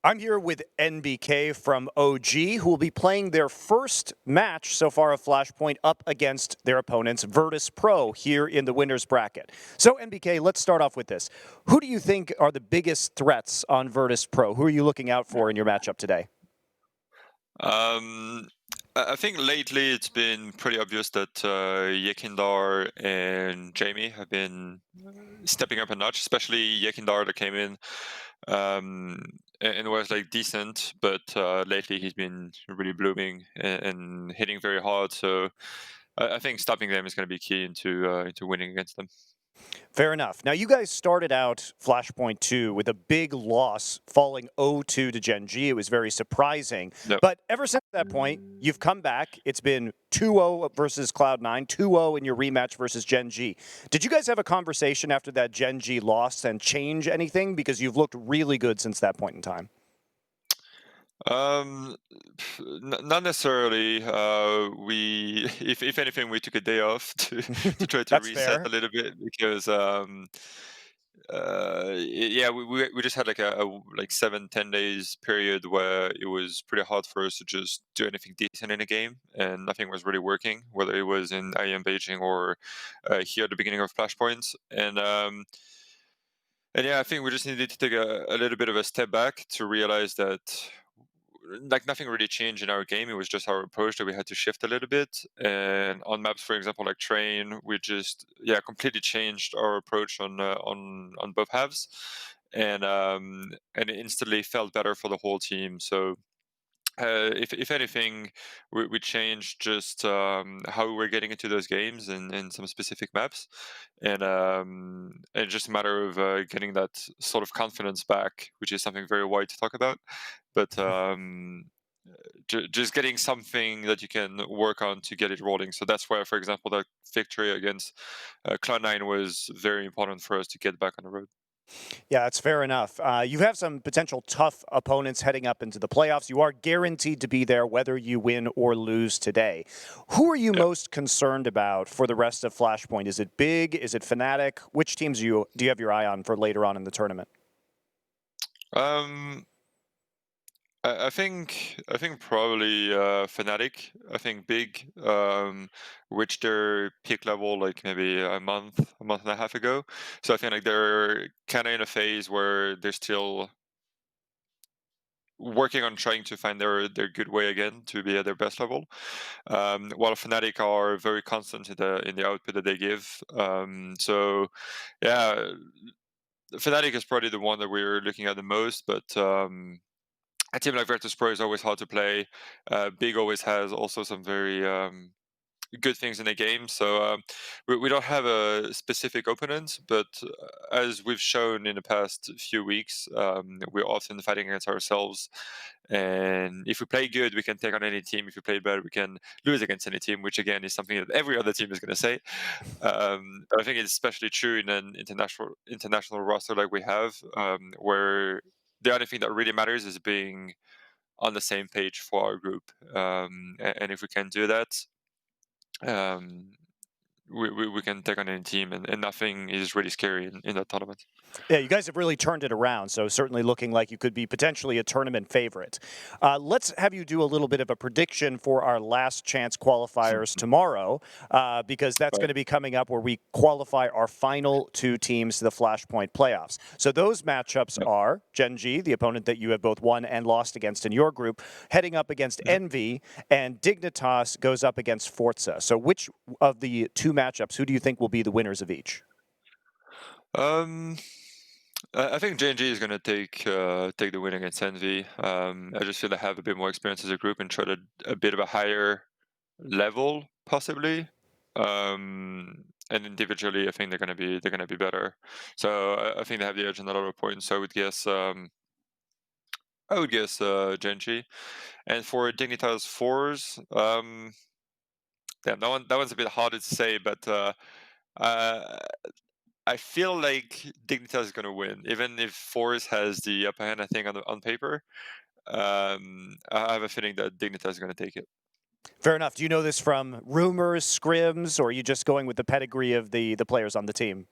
I'm here with NBK from OG, who will be playing their first match so far of Flashpoint up against their opponents, Virtus.pro, here in the winner's bracket. So, NBK, let's start off with this. Who do you think are the biggest threats on Virtus.pro? Who are you looking out for in your matchup today? I think lately it's been pretty obvious that Yekindar and Jamie have been stepping up a notch, especially Yekindar that came in and was like decent, but lately he's been really blooming and hitting very hard. So I think stopping them is going to be key into winning against them. Fair enough. Now, you guys started out Flashpoint 2 with a big loss, falling 0-2 to Gen G. It was very surprising. Yep. But ever since that point, you've come back. It's been 2-0 versus Cloud9, 2-0 in your rematch versus Gen G. Did you guys have a conversation after that Gen G loss and change anything? Because you've looked really good since that point in time. Not necessarily. If anything, we took a day off to try to That's reset fair. a little bit because yeah, we just had like like 7-10 days period where it was pretty hard for us to just do anything decent in a game, and nothing was really working, whether it was in IM Beijing or here at the beginning of Flashpoints, and yeah, I think we just needed to take a little bit of a step back to realize that like nothing really changed in our game. It was just our approach that we had to shift a little bit. And on maps, for example, like Train, we just completely changed our approach on both halves, and it instantly felt better for the whole team. So if anything, we changed just how we were getting into those games in some specific maps, and just a matter of getting that sort of confidence back, which is something very wide to talk about, but just getting something that you can work on to get it rolling. So that's why, for example, that victory against Cloud9 was very important for us to get back on the road. Yeah, that's fair enough. You have some potential tough opponents heading up into the playoffs. You are guaranteed to be there whether you win or lose today. Who are you Yeah. most concerned about for the rest of Flashpoint? Is it Big? Is it Fnatic? Which teams do you have your eye on for later on in the tournament? Um, I think probably Fnatic. I think Big reached their peak level like maybe a month and a half ago. So I think like they're kind of in a phase where they're still working on trying to find their good way again to be at their best level. While Fnatic are very constant in the output that they give. So yeah, Fnatic is probably the one that we're looking at the most, but. A team like Virtus.pro is always hard to play. Big always has also some very good things in the game. So we don't have a specific opponent, but as we've shown in the past few weeks, we're often fighting against ourselves. And if we play good, we can take on any team. If we play bad, we can lose against any team, which again is something that every other team is going to say. But I think it's especially true in an international roster like we have, where the only thing that really matters is being on the same page for our group. And if we can do that, um, we can take on any team, and nothing is really scary in that tournament. Yeah, you guys have really turned it around, so certainly looking like you could be potentially a tournament favorite. Let's have you do a little bit of a prediction for our last chance qualifiers tomorrow, because that's Right. going to be coming up where we qualify our final two teams to the Flashpoint playoffs. So those matchups Yep. are Gen G, the opponent that you have both won and lost against in your group, heading up against Mhm. Envy, and Dignitas goes up against Forza. So which of the two matchups, who do you think will be the winners of each? Um, I think JNG is going to take the win against Envy. I just feel they have a bit more experience as a group and try to a bit of a higher level, possibly. And individually, I think they're gonna be better. So I think they have the edge on a lot of points. So I would guess Genji. And for Dignitas fours, damn, that one's a bit harder to say, but uh, I feel like Dignitas is gonna win, even if fours has the upper hand. I think on paper, I have a feeling that Dignitas is gonna take it. Fair enough. Do you know this from rumors, scrims, or are you just going with the pedigree of the players on the team?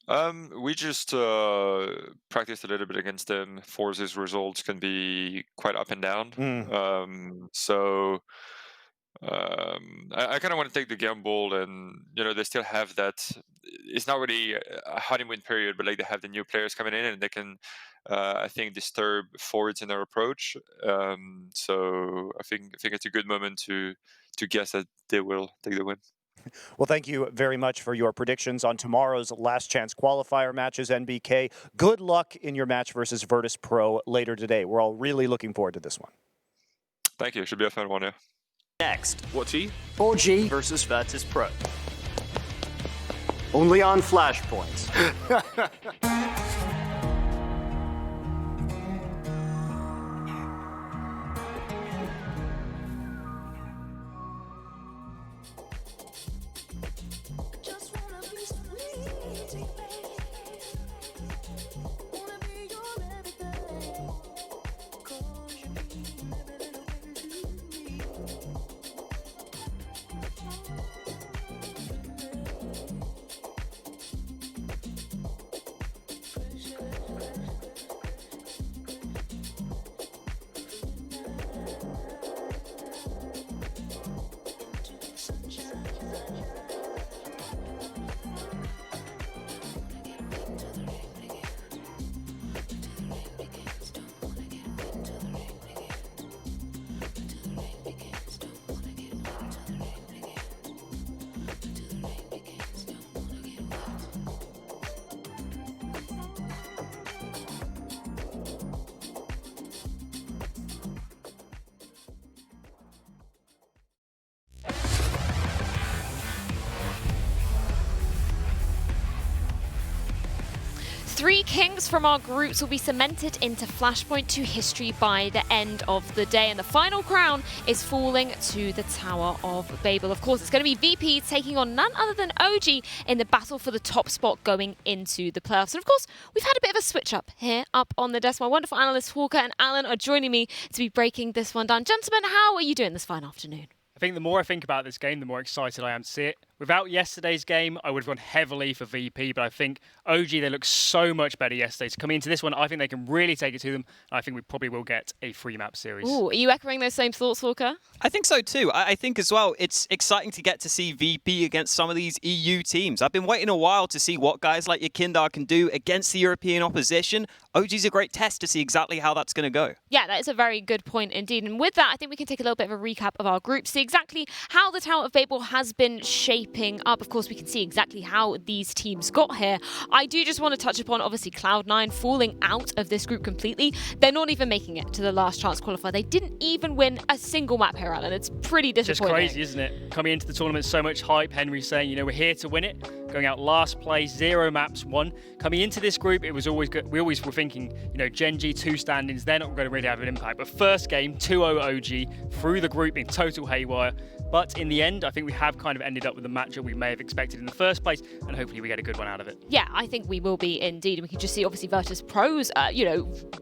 We just practiced a little bit against them. Force's results can be quite up and down. So I kind of want to take the gamble, and they still have that. It's not really a honeymoon period, but like they have the new players coming in, and they can, I think, disturb forwards in their approach. So I think it's a good moment to guess that they will take the win. Well, thank you very much for your predictions on tomorrow's last chance qualifier matches, NBK. Good luck in your match versus Virtus.pro later today. We're all really looking forward to this one. Thank you. It should be a fun one, yeah. Next, OG? OG versus Virtus.pro. Only on Flashpoint. Three kings from our groups will be cemented into Flashpoint 2 history by the end of the day, and the final crown is falling to the Tower of Babel. Of course, it's going to be VP taking on none other than OG in the battle for the top spot going into the playoffs. And of course, we've had a bit of a switch up here up on the desk. My wonderful analysts Hawker and Alan are joining me to be breaking this one down. Gentlemen, how are you doing this fine afternoon? I think the more I think about this game, the more excited I am to see it. Without yesterday's game, I would have gone heavily for VP, but I think OG, they look so much better yesterday. So coming into this one, I think they can really take it to them, and I think we probably will get a free map series. Ooh, are you echoing those same thoughts, Hawker? I think so too. I think as well, it's exciting to get to see VP against some of these EU teams. I've been waiting a while to see what guys like Yakindar can do against the European opposition. OG's a great test to see exactly how that's going to go. Yeah, that is a very good point indeed. And with that, I think we can take a little bit of a recap of our group, see exactly how the Tower of Babel has been shaping up. Of course, we can see exactly how these teams got here. I do just want to touch upon, obviously, Cloud9 falling out of this group completely. They're not even making it to the last chance qualifier. They didn't even win a single map here, Alan. It's pretty disappointing. Just crazy, isn't it? Coming into the tournament, so much hype. Henry saying, we're here to win it. Going out last place, 0 maps won. Coming into this group, it was always good. We always were thinking, Gen G 2 standings, they're not going to really have an impact. But first game, 2-0 OG through the group in total haywire. But in the end, I think we have kind of ended up with the matchup we may have expected in the first place, and hopefully we get a good one out of it. Yeah, I think we will be indeed. And we can just see, obviously, Virtus.pro's,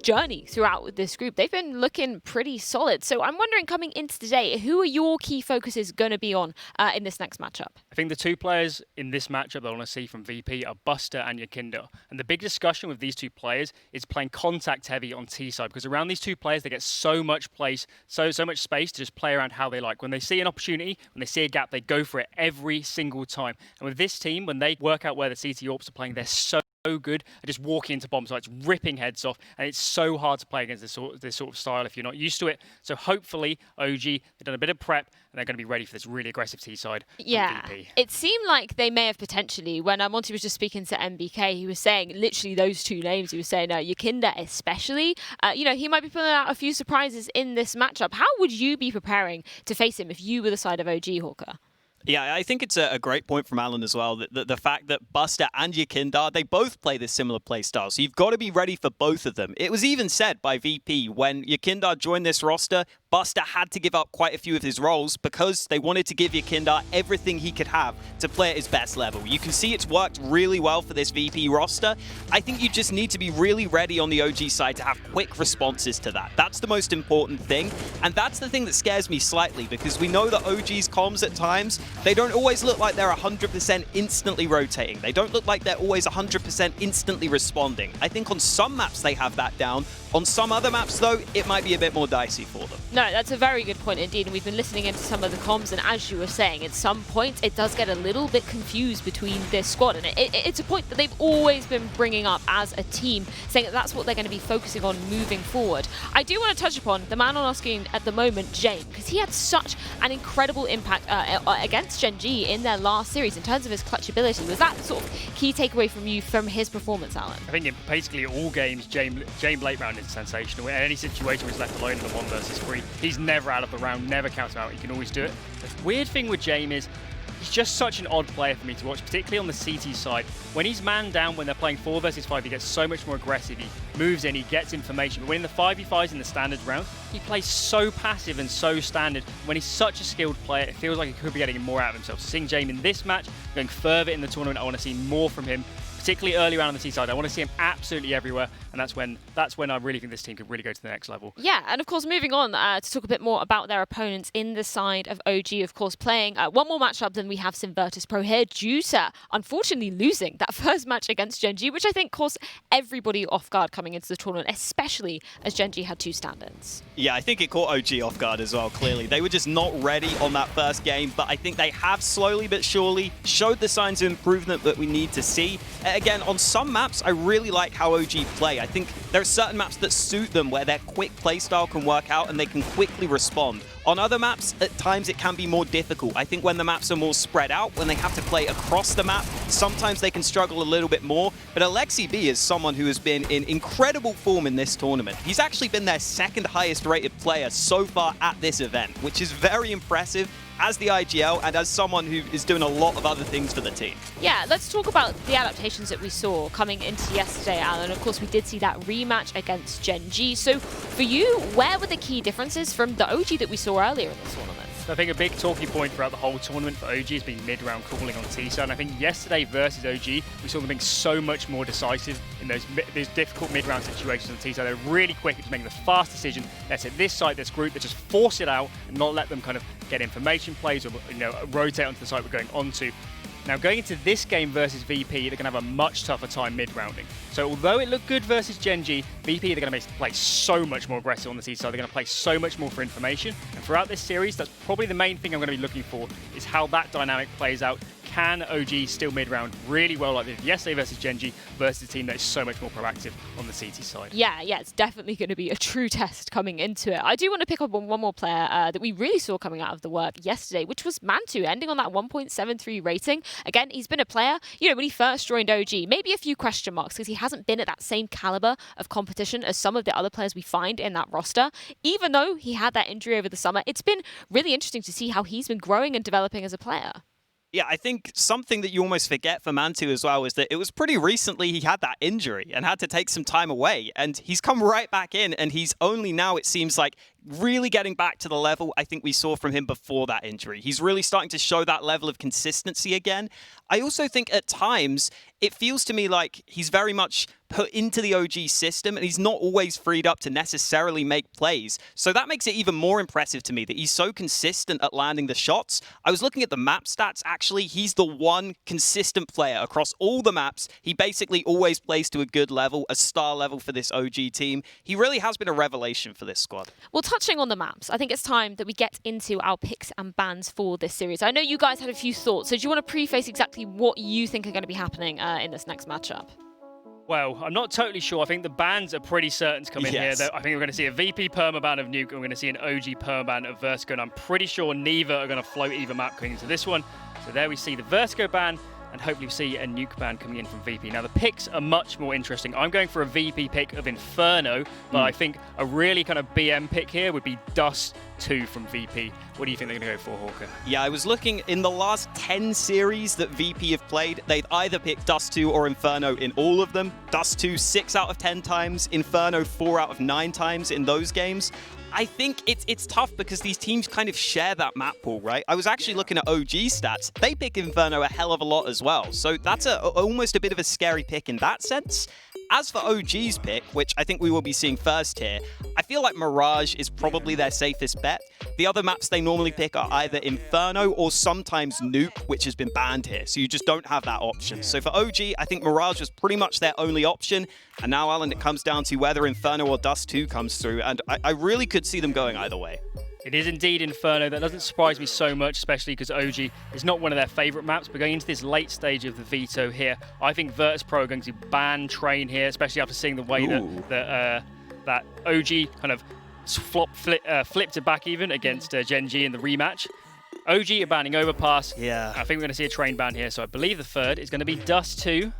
journey throughout this group. They've been looking pretty solid. So I'm wondering, coming into today, who are your key focuses going to be on in this next matchup? I think the two players in this matchup that I want to see from VP are Buster and Yakindar. And the big discussion with these two players is playing contact heavy on T side, because around these two players, they get so much place, so much space to just play around how they like. When they see an opportunity, when they see a gap, they go for it every single time. And with this team, when they work out where the CT Orps are playing, they're so good at just walking into bomb sites, ripping heads off, and it's so hard to play against this sort of style if you're not used to it. So hopefully, OG, they've done a bit of prep, and they're going to be ready for this really aggressive T side. Yeah, VP. It seemed like they may have potentially, when Monty was just speaking to MBK, he was saying literally those two names. He was saying Yakindar especially. He might be pulling out a few surprises in this matchup. How would you be preparing to face him if you were the side of OG, Hawker? Yeah, I think it's a great point from Alan as well. The fact that Buster and Yakindar, they both play this similar play style. So you've got to be ready for both of them. It was even said by VP when Yakindar joined this roster, Buster had to give up quite a few of his roles because they wanted to give Yakinda everything he could have to play at his best level. You can see it's worked really well for this VP roster. I think you just need to be really ready on the OG side to have quick responses to that. That's the most important thing, and that's the thing that scares me slightly, because we know that OG's comms at times, they don't always look like they're 100% instantly rotating. They don't look like they're always 100% instantly responding. I think on some maps they have that down. On some other maps, though, it might be a bit more dicey for them. No, that's a very good point indeed, and we've been listening into some of the comms, and as you were saying, at some point it does get a little bit confused between this squad, and it's a point that they've always been bringing up as a team, saying that that's what they're going to be focusing on moving forward. I do want to touch upon the man on our screen at the moment, Jame, because he had such an incredible impact against Gen G in their last series in terms of his clutch ability. Was that sort of key takeaway from you from his performance, Alan? I think in basically all games, Jame late round is sensational. In any situation where he's left alone in the 1 versus 3, he's never out of the round, never counts him out. He can always do it. The weird thing with Jame is he's just such an odd player for me to watch, particularly on the CT side. When he's man down, when they're playing 4 versus 5, he gets so much more aggressive. He moves in, he gets information. But when in the 5v5s in the standards round, he plays so passive and so standard. When he's such a skilled player, it feels like he could be getting more out of himself. So seeing Jame in this match, going further in the tournament, I want to see more from him. Particularly early round on the T side, I want to see him absolutely everywhere, and that's when I really think this team could really go to the next level. Yeah, and of course, moving on to talk a bit more about their opponents in the side of OG, of course, playing one more matchup than we have seen Virtus.pro here, due to unfortunately losing that first match against Gen G, which I think caused everybody off guard coming into the tournament, especially as Gen G had 2 stand-ins. Yeah, I think it caught OG off guard as well, clearly. They were just not ready on that first game, but I think they have slowly but surely showed the signs of improvement that we need to see. Again, on some maps, I really like how OG play. I think there are certain maps that suit them where their quick playstyle can work out and they can quickly respond. On other maps, at times it can be more difficult. I think when the maps are more spread out, when they have to play across the map, sometimes they can struggle a little bit more. But Alexi B is someone who has been in incredible form in this tournament. He's actually been their 2nd highest rated player so far at this event, which is very impressive as the IGL and as someone who is doing a lot of other things for the team. Yeah, let's talk about the adaptations that we saw coming into yesterday, Alan. Of course, we did see that rematch against Gen G. So for you, where were the key differences from the OG that we saw earlier in the tournament? I think a big talking point throughout the whole tournament for OG has been mid-round calling on T-side, and I think yesterday versus OG, we saw them being so much more decisive in those difficult mid-round situations on T-side. They're really quick at making the fast decision. Let's hit this side, this group, let's just force it out and not let them kind of get information plays or rotate onto the side we're going onto. Now, going into this game versus VP, they're going to have a much tougher time mid-rounding. So although it looked good versus Gen G, VP, they're going to play so much more aggressive on the T side. They're going to play so much more for information. And throughout this series, that's probably the main thing I'm going to be looking for, is how that dynamic plays out. Can OG still mid-round really well like they did yesterday versus Gen G versus a team that is so much more proactive on the CT side? Yeah, it's definitely going to be a true test coming into it. I do want to pick up on one more player that we really saw coming out of the work yesterday, which was Mantu, ending on that 1.73 rating. Again, he's been a player, when he first joined OG, maybe a few question marks because he hasn't been at that same caliber of competition as some of the other players we find in that roster. Even though he had that injury over the summer, it's been really interesting to see how he's been growing and developing as a player. Yeah, I think something that you almost forget for Mantu as well is that it was pretty recently he had that injury and had to take some time away. And he's come right back in, and he's only now, it seems like, really getting back to the level I think we saw from him before that injury. He's really starting to show that level of consistency again. I also think at times it feels to me like he's very much put into the OG system and he's not always freed up to necessarily make plays. So that makes it even more impressive to me that he's so consistent at landing the shots. I was looking at the map stats. Actually, he's the one consistent player across all the maps. He basically always plays to a good level, a star level for this OG team. He really has been a revelation for this squad. Well, touching on the maps, I think it's time that we get into our picks and bans for this series. I know you guys had a few thoughts, so do you want to preface exactly what you think are going to be happening in this next matchup? Well, I'm not totally sure. I think the bans are pretty certain to come in here. I think we're going to see a VP permaban of Nuke, and we're going to see an OG permaban of Vertigo, and I'm pretty sure neither are going to float either map going into this one. So there we see the Vertigo ban, and hopefully we see a Nuke ban coming in from VP. Now, the picks are much more interesting. I'm going for a VP pick of Inferno, but I think a really kind of BM pick here would be Dust 2 from VP. What do you think they're going to go for, Hawker? Yeah, I was looking in the last 10 series that VP have played, they've either picked Dust 2 or Inferno in all of them. Dust 2 6 out of 10 times, Inferno 4 out of 9 times in those games. I think it's tough because these teams kind of share that map pool, right? I was actually looking at OG stats. They pick Inferno a hell of a lot as well. So that's almost a bit of a scary pick in that sense. As for OG's pick, which I think we will be seeing first here, I feel like Mirage is probably their safest bet. The other maps they normally pick are either Inferno or sometimes Nuke, which has been banned here. So you just don't have that option. So for OG, I think Mirage was pretty much their only option. And now, Alan, it comes down to whether Inferno or Dust 2 comes through. And I really could see them going either way. It is indeed Inferno. That doesn't surprise me so much, especially because OG is not one of their favourite maps. But going into this late stage of the veto here, I think Virtus.pro are going to ban Train here, especially after seeing the way that OG kind of flipped it back even against Gen G in the rematch. OG are banning Overpass. Yeah. I think we're going to see a Train ban here. So I believe the third is going to be Dust 2.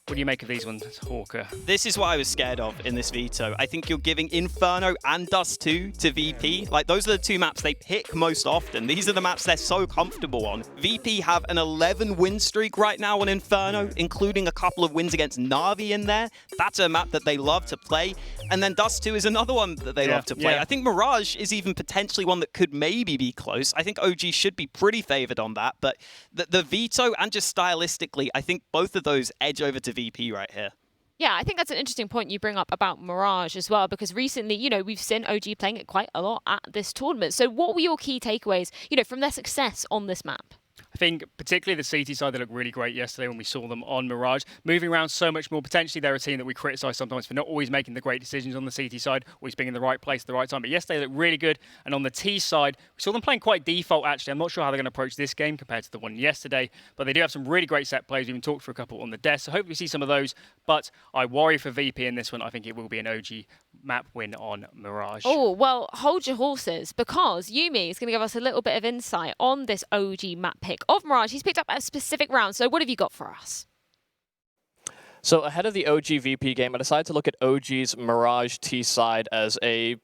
What do you make of these ones, Hawker? This is what I was scared of in this veto. I think you're giving Inferno and Dust 2 to VP. Like, those are the two maps they pick most often. These are the maps they're so comfortable on. VP have an 11 win streak right now on Inferno, including a couple of wins against Na'Vi in there. That's a map that they love to play. And then Dust 2 is another one that they love to play. I think Mirage is even potentially one that could maybe be close. I think OG should be pretty favored on that. But the veto and just stylistically, I think both of those edge over to VP right here. Yeah, I think that's an interesting point you bring up about Mirage as well, because recently, we've seen OG playing it quite a lot at this tournament. So what were your key takeaways, from their success on this map? I think particularly the CT side, they looked really great yesterday when we saw them on Mirage. Moving around so much more. Potentially they're a team that we criticise sometimes for not always making the great decisions on the CT side, always being in the right place at the right time. But yesterday they looked really good. And on the T side, we saw them playing quite default actually. I'm not sure how they're going to approach this game compared to the one yesterday. But they do have some really great set plays. We even talked for a couple on the desk. So hopefully we see some of those. But I worry for VP in this one. I think it will be an OG map win on Mirage. Oh, well, hold your horses, because Yumi is going to give us a little bit of insight on this OG map pick of Mirage. He's picked up a specific round, so what have you got for us? So ahead of the OG VP game, I decided to look at OG's Mirage T side as a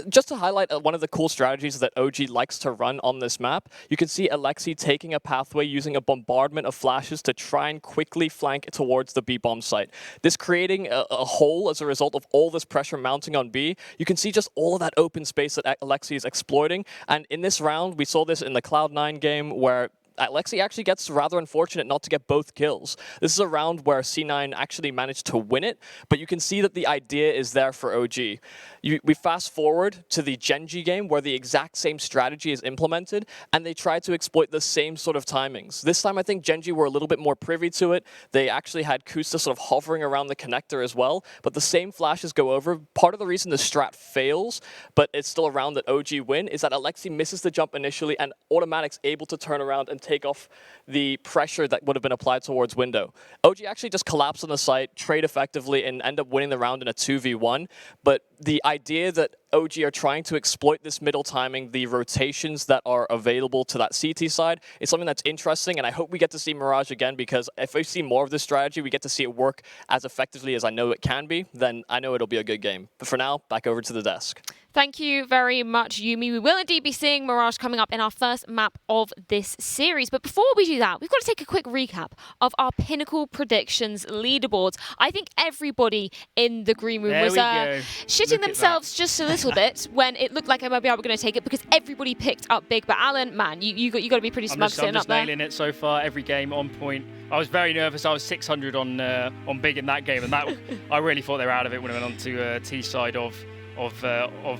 just to highlight one of the cool strategies that OG likes to run on this map. You can see Alexi taking a pathway using a bombardment of flashes to try and quickly flank towards the B-bomb site. This creating a hole as a result of all this pressure mounting on B. You can see just all of that open space that Alexi is exploiting. And in this round, we saw this in the Cloud9 game where Alexi actually gets rather unfortunate not to get both kills. This is a round where C9 actually managed to win it, but you can see that the idea is there for OG. We fast forward to the Gen G game where the exact same strategy is implemented, and they try to exploit the same sort of timings. This time I think Gen G were a little bit more privy to it. They actually had Kusta sort of hovering around the connector as well, but the same flashes go over. Part of the reason the strat fails, but it's still a round that OG win, is that Alexi misses the jump initially and Automatic's able to turn around and take off the pressure that would have been applied towards window. OG actually just collapsed on the site, trade effectively, and end up winning the round in a 2v1. But the idea that OG are trying to exploit this middle timing, the rotations that are available to that CT side, is something that's interesting, and I hope we get to see Mirage again, because if we see more of this strategy, we get to see it work as effectively as I know it can be, then I know it'll be a good game. But for now, back over to the desk. Thank you very much, Yumi. We will indeed be seeing Mirage coming up in our first map of this series. But before we do that, we've got to take a quick recap of our Pinnacle Predictions leaderboards. I think everybody in the green room was shitting themselves just a little bit when it looked like MLBR were going to take it, because everybody picked up big. But Alan, man, you got to be pretty smug sitting up there. I'm just nailing it so far. Every game on point. I was very nervous. I was 600 on big in that game, and that I really thought they were out of it when I went on to T side of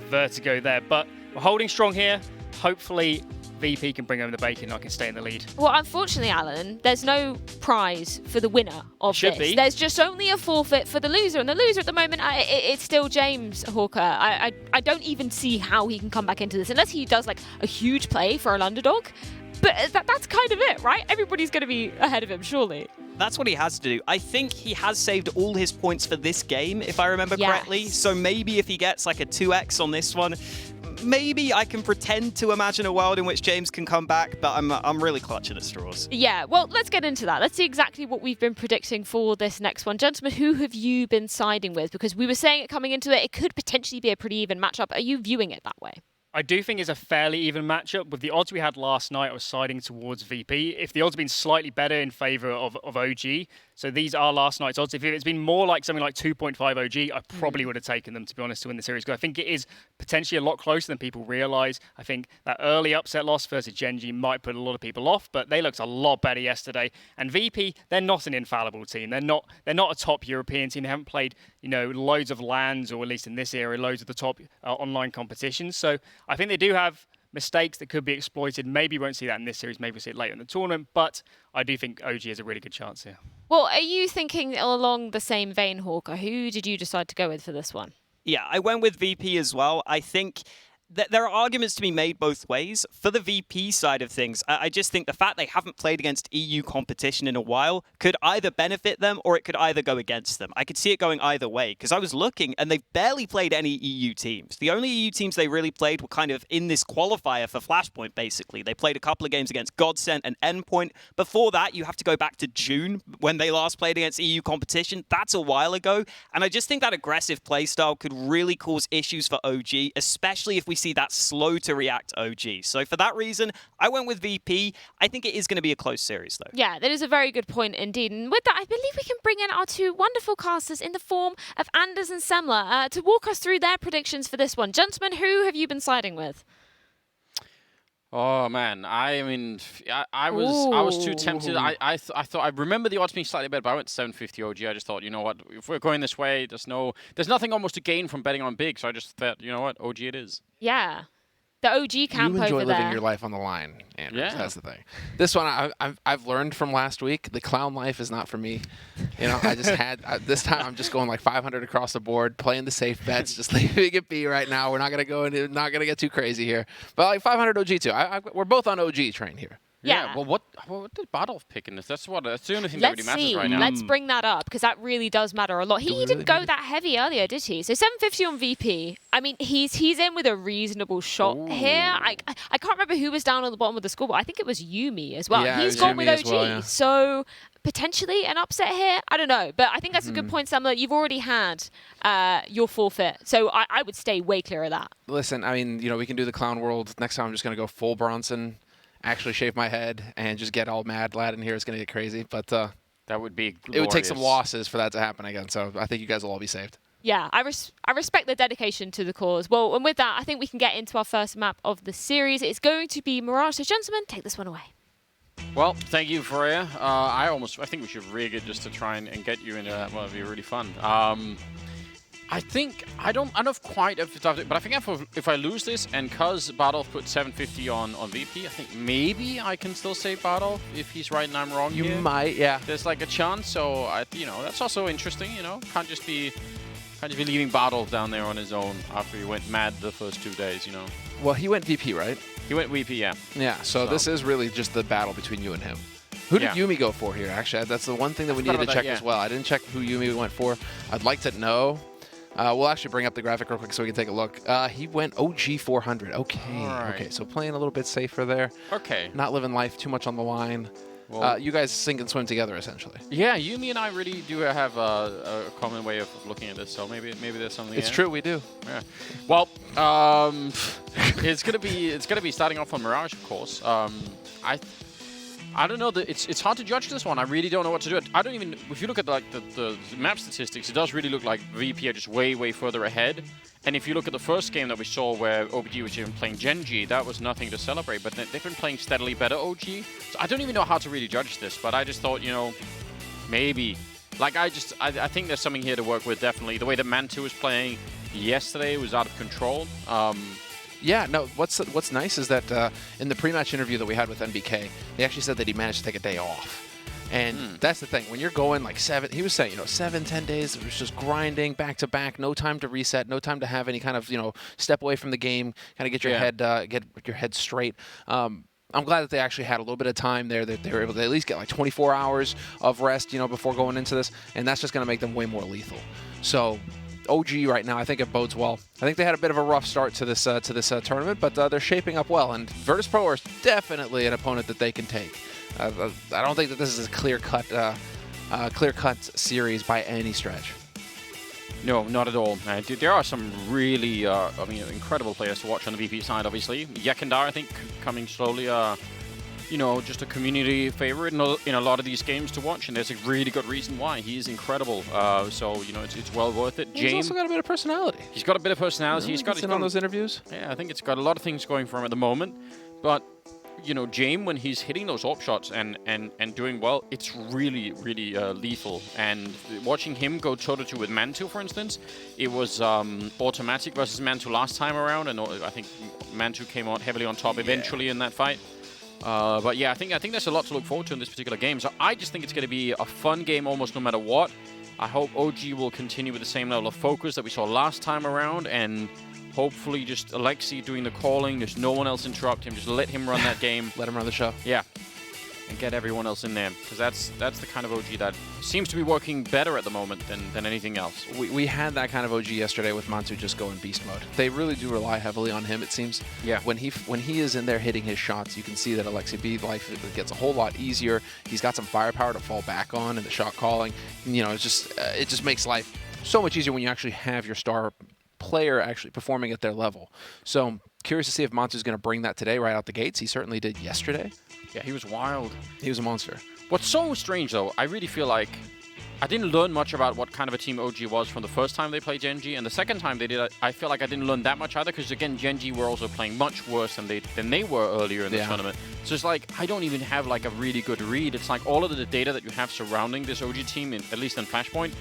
Vertigo there. But we're holding strong here. Hopefully VP can bring home the bacon and I can stay in the lead. Well, unfortunately, Alan, there's no prize for the winner of this. There's just only a forfeit for the loser, and the loser at the moment, it's still James Hawker. I don't even see how he can come back into this unless he does like a huge play for an underdog. But that's kind of it, right? Everybody's going to be ahead of him, surely. That's what he has to do. I think he has saved all his points for this game, if I remember correctly. So maybe if he gets like a 2x on this one, maybe I can pretend to imagine a world in which James can come back, but I'm really clutching at straws. Yeah, well, let's get into that. Let's see exactly what we've been predicting for this next one. Gentlemen, who have you been siding with? Because we were saying it coming into it, it could potentially be a pretty even matchup. Are you viewing it that way? I do think it's a fairly even matchup. With the odds we had last night, I was siding towards VP. If the odds had been slightly better in favor of OG, so these are last night's odds. If it's been more like something like 2.5 OG, I probably would have taken them, to be honest, to win the series. Because I think it is potentially a lot closer than people realize. I think that early upset loss versus Gen.G might put a lot of people off, but they looked a lot better yesterday. And VP, they're not an infallible team. They're not a top European team. They haven't played, loads of LANs, or at least in this area, loads of the top online competitions. So I think they do have mistakes that could be exploited. Maybe we won't see that in this series. Maybe we'll see it later in the tournament. But I do think OG has a really good chance here. Well, are you thinking along the same vein, Hawker? Who did you decide to go with for this one? Yeah, I went with VP as well. I think that there are arguments to be made both ways. For the VP side of things, I just think the fact they haven't played against EU competition in a while could either benefit them or it could either go against them. I could see it going either way, because I was looking and they've barely played any EU teams. The only EU teams they really played were kind of in this qualifier for Flashpoint, basically. They played a couple of games against Godsent and Endpoint. Before that, you have to go back to June when they last played against EU competition. That's a while ago. And I just think that aggressive playstyle could really cause issues for OG, especially if we see that slow to react OG. So for that reason, I went with VP. I think it is going to be a close series, though. Yeah, that is a very good point indeed. And with that, I believe we can bring in our two wonderful casters in the form of Anders and Semler to walk us through their predictions for this one. Gentlemen, who have you been siding with? Oh man, I was too tempted. I thought I remember the odds being slightly better, but I went 750 OG. I just thought, you know what, if we're going this way, there's nothing almost to gain from betting on big. So I just thought, you know what, OG it is. Yeah. The OG camp over there. You enjoy living your life on the line, Andrews. Yeah. That's the thing. This one, I've learned from last week. The clown life is not for me. I just this time I'm just going like 500 across the board, playing the safe bets, just leaving it be right now. We're not gonna get too crazy here. But like 500 OG too. We're both on OG train here. Yeah. Well, what did Badolf pick in this? That's the only thing that really matters right now. Let's bring that up, because that really does matter a lot. He didn't go that heavy earlier, did he? So 750 on VP. I mean, he's in with a reasonable shot here. I can't remember who was down on the bottom of the score, but I think it was Yumi as well. Yeah, he's gone Yumi with OG. as well, yeah. So potentially an upset here. I don't know, but I think that's a good point, Semler. You've already had your forfeit, so I would stay way clear of that. Listen, I mean, we can do the clown world. Next time I'm just gonna go full Bronson. Actually shave my head and just get all mad lad in here. It's going to get crazy, but that would be glorious. It would take some losses for that to happen again, so I think you guys will all be saved. Yeah, I respect the dedication to the cause. Well, and with that, I think we can get into our first map of the series. It's going to be Mirage. So, gentlemen, take this one away. Well, thank you, Freya. I think we should rig it just to try and get you into that. Well, it'd be really fun. I think I don't know quite if it's after, but I think if I lose this, and cause Badolf put 750 on VP, I think maybe I can still say Badolf if he's right and I'm wrong. You here. might, yeah. There's like a chance, so that's also interesting. Can't just be leaving Badolf down there on his own after he went mad the first 2 days. Well, he went VP, right? He went VP, yeah. Yeah. So this is really just the battle between you and him. Who did Yumi go for here? Actually, that's the one thing that we needed to check as well. I didn't check who Yumi went for. I'd like to know. We'll actually bring up the graphic real quick so we can take a look. He went OG 400. Okay. Right. Okay. So playing a little bit safer there. Okay. Not living life too much on the line. Well, you guys sink and swim together, essentially. Yeah, Yumi and I really do have a common way of looking at this, so maybe there's something. It's true, we do. Yeah. Well, it's gonna be starting off on Mirage, of course. I don't know. It's hard to judge this one. I really don't know what to do. I don't even. If you look at the map statistics, it does really look like VP are just way further ahead. And if you look at the first game that we saw where OBG was even playing Gen.G, that was nothing to celebrate. But they've been playing steadily better OG. So I don't even know how to really judge this. But I just thought, maybe. Like I think there's something here to work with. Definitely the way that Mantu was playing yesterday was out of control. Yeah, no, what's nice is that in the pre-match interview that we had with NBK, they actually said that he managed to take a day off. And that's the thing. When you're going like he was saying, 7-10 days, it was just grinding back to back, no time to reset, no time to have any kind of, step away from the game, kind of get your head straight. I'm glad that they actually had a little bit of time there, that they were able to at least get like 24 hours of rest, before going into this, and that's just going to make them way more lethal. So OG right now, I think it bodes well. I think they had a bit of a rough start to this tournament, but they're shaping up well, and Virtus.pro is definitely an opponent that they can take. I don't think that this is a clear-cut series by any stretch. No, not at all. There are some really, incredible players to watch on the VP side, obviously. Yakandar, I think, coming slowly, just a community favorite in a lot of these games to watch, and there's a really good reason why. He's incredible. It's well worth it. He's also got a bit of personality. He's got a bit of personality. He's got on those interviews. Yeah, I think it's got a lot of things going for him at the moment. But, James, when he's hitting those AWP shots and doing well, it's really, really lethal. And watching him go toe-to-toe with Mantu, for instance, it was automatic versus Mantu last time around, and I think Mantu came out heavily on top eventually in that fight. But yeah, I think there's a lot to look forward to in this particular game. So I just think it's going to be a fun game almost no matter what. I hope OG will continue with the same level of focus that we saw last time around, and hopefully just Alexi doing the calling. There's no one else interrupt him. Just let him run that game. Let him run the show. Yeah. And get everyone else in there. Because that's the kind of OG that seems to be working better at the moment than anything else. We had that kind of OG yesterday with Mantu just going beast mode. They really do rely heavily on him, it seems. Yeah. When he is in there hitting his shots, you can see that Alexi B life gets a whole lot easier. He's got some firepower to fall back on in the shot calling. It just makes life so much easier when you actually have your star player actually performing at their level. So I'm curious to see if Mantu's going to bring that today right out the gates. He certainly did yesterday. Yeah, he was wild. He was a monster. What's so strange, though, I really feel like I didn't learn much about what kind of a team OG was from the first time they played Gen G, and the second time they did, I feel like I didn't learn that much either, because again, Gen G were also playing much worse than they were earlier in the tournament. So it's like, I don't even have like a really good read. It's like all of the data that you have surrounding this OG team, at least in Flashpoint,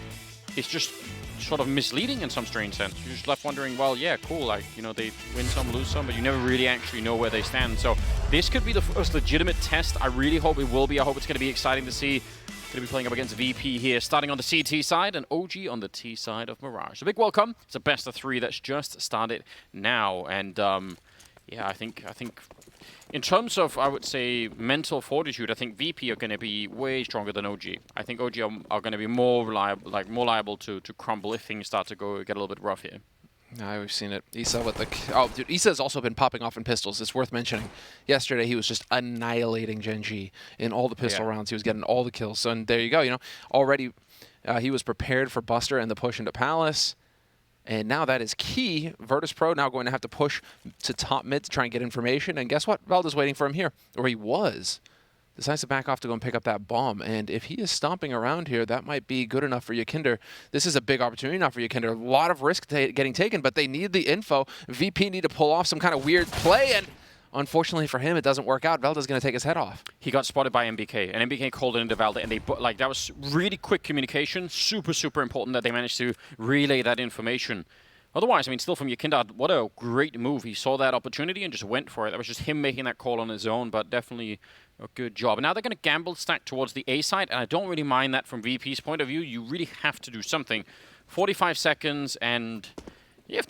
it's just sort of misleading in some strange sense. You're just left wondering, well, yeah, cool, like, they win some, lose some, but you never really actually know where they stand. So this could be the first legitimate test. I really hope it will be. I hope it's going to be exciting to see. Going to be playing up against VP here, starting on the CT side and OG on the T side of Mirage. A big welcome. It's a best of 3 that's just started now. And yeah, I think in terms of, I would say, mental fortitude, I think VP are going to be way stronger than OG. I think OG are going to be more liable to crumble if things start to get a little bit rough here. No, we've seen it. Issa with the... Oh, dude, Issa's also been popping off in pistols. It's worth mentioning. Yesterday, he was just annihilating Gen G in all the pistol rounds. He was getting all the kills. So, and there you go. Already he was prepared for Buster and the push into Palace. And now that is key. Virtus.pro now going to have to push to top mid to try and get information. And guess what? Velda's waiting for him here. Or he was. Decides to back off to go and pick up that bomb. And if he is stomping around here, that might be good enough for Yakinder. This is a big opportunity now for Yakinder. A lot of risk getting taken, but they need the info. VP need to pull off some kind of weird play, and unfortunately for him, it doesn't work out. Velda's going to take his head off. He got spotted by MBK, and MBK called it into Velda, and that was really quick communication. Super, super important that they managed to relay that information. Otherwise, I mean, still from Yakinder, what a great move. He saw that opportunity and just went for it. That was just him making that call on his own, but definitely a good job. And now they're going to gamble stack towards the A side, and I don't really mind that from VP's point of view. You really have to do something. 45 seconds, and if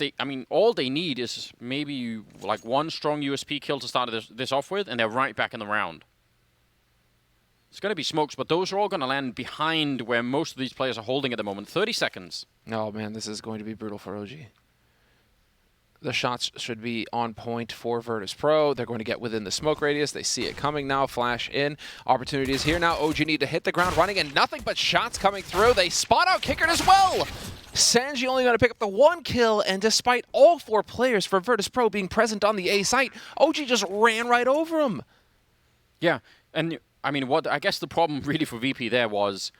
all they need is maybe like one strong USP kill to start this off with, and they're right back in the round. It's going to be smokes, but those are all going to land behind where most of these players are holding at the moment. 30 seconds. Oh, man, this is going to be brutal for OG. The shots should be on point for Virtus.pro. They're going to get within the smoke radius. They see it coming now. Flash in. Opportunity is here now. OG need to hit the ground running, and nothing but shots coming through. They spot out Kicker as well. Sanji only going to pick up the 1 kill, and despite all 4 players for Virtus.pro being present on the A site, OG just ran right over him. Yeah, and I mean, I guess the problem really for VP there was,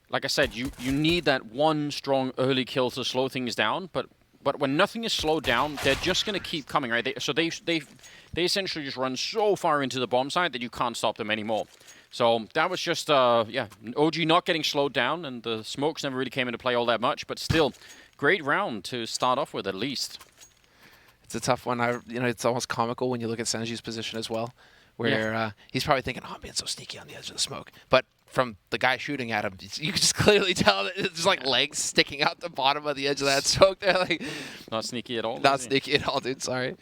like I said, you need that one strong early kill to slow things down, but when nothing is slowed down, they're just going to keep coming, right? They essentially just run so far into the bomb site that you can't stop them anymore. So that was just, yeah, OG not getting slowed down, and the smokes never really came into play all that much, but still, great round to start off with at least. It's a tough one. It's almost comical when you look at Sanji's position as well, where he's probably thinking, oh, I'm being so sneaky on the edge of the smoke. But from the guy shooting at him, you can just clearly tell that there's like legs sticking out the bottom of the edge of that smoke there. Like, not sneaky at all. Not sneaky at all, dude. Sorry.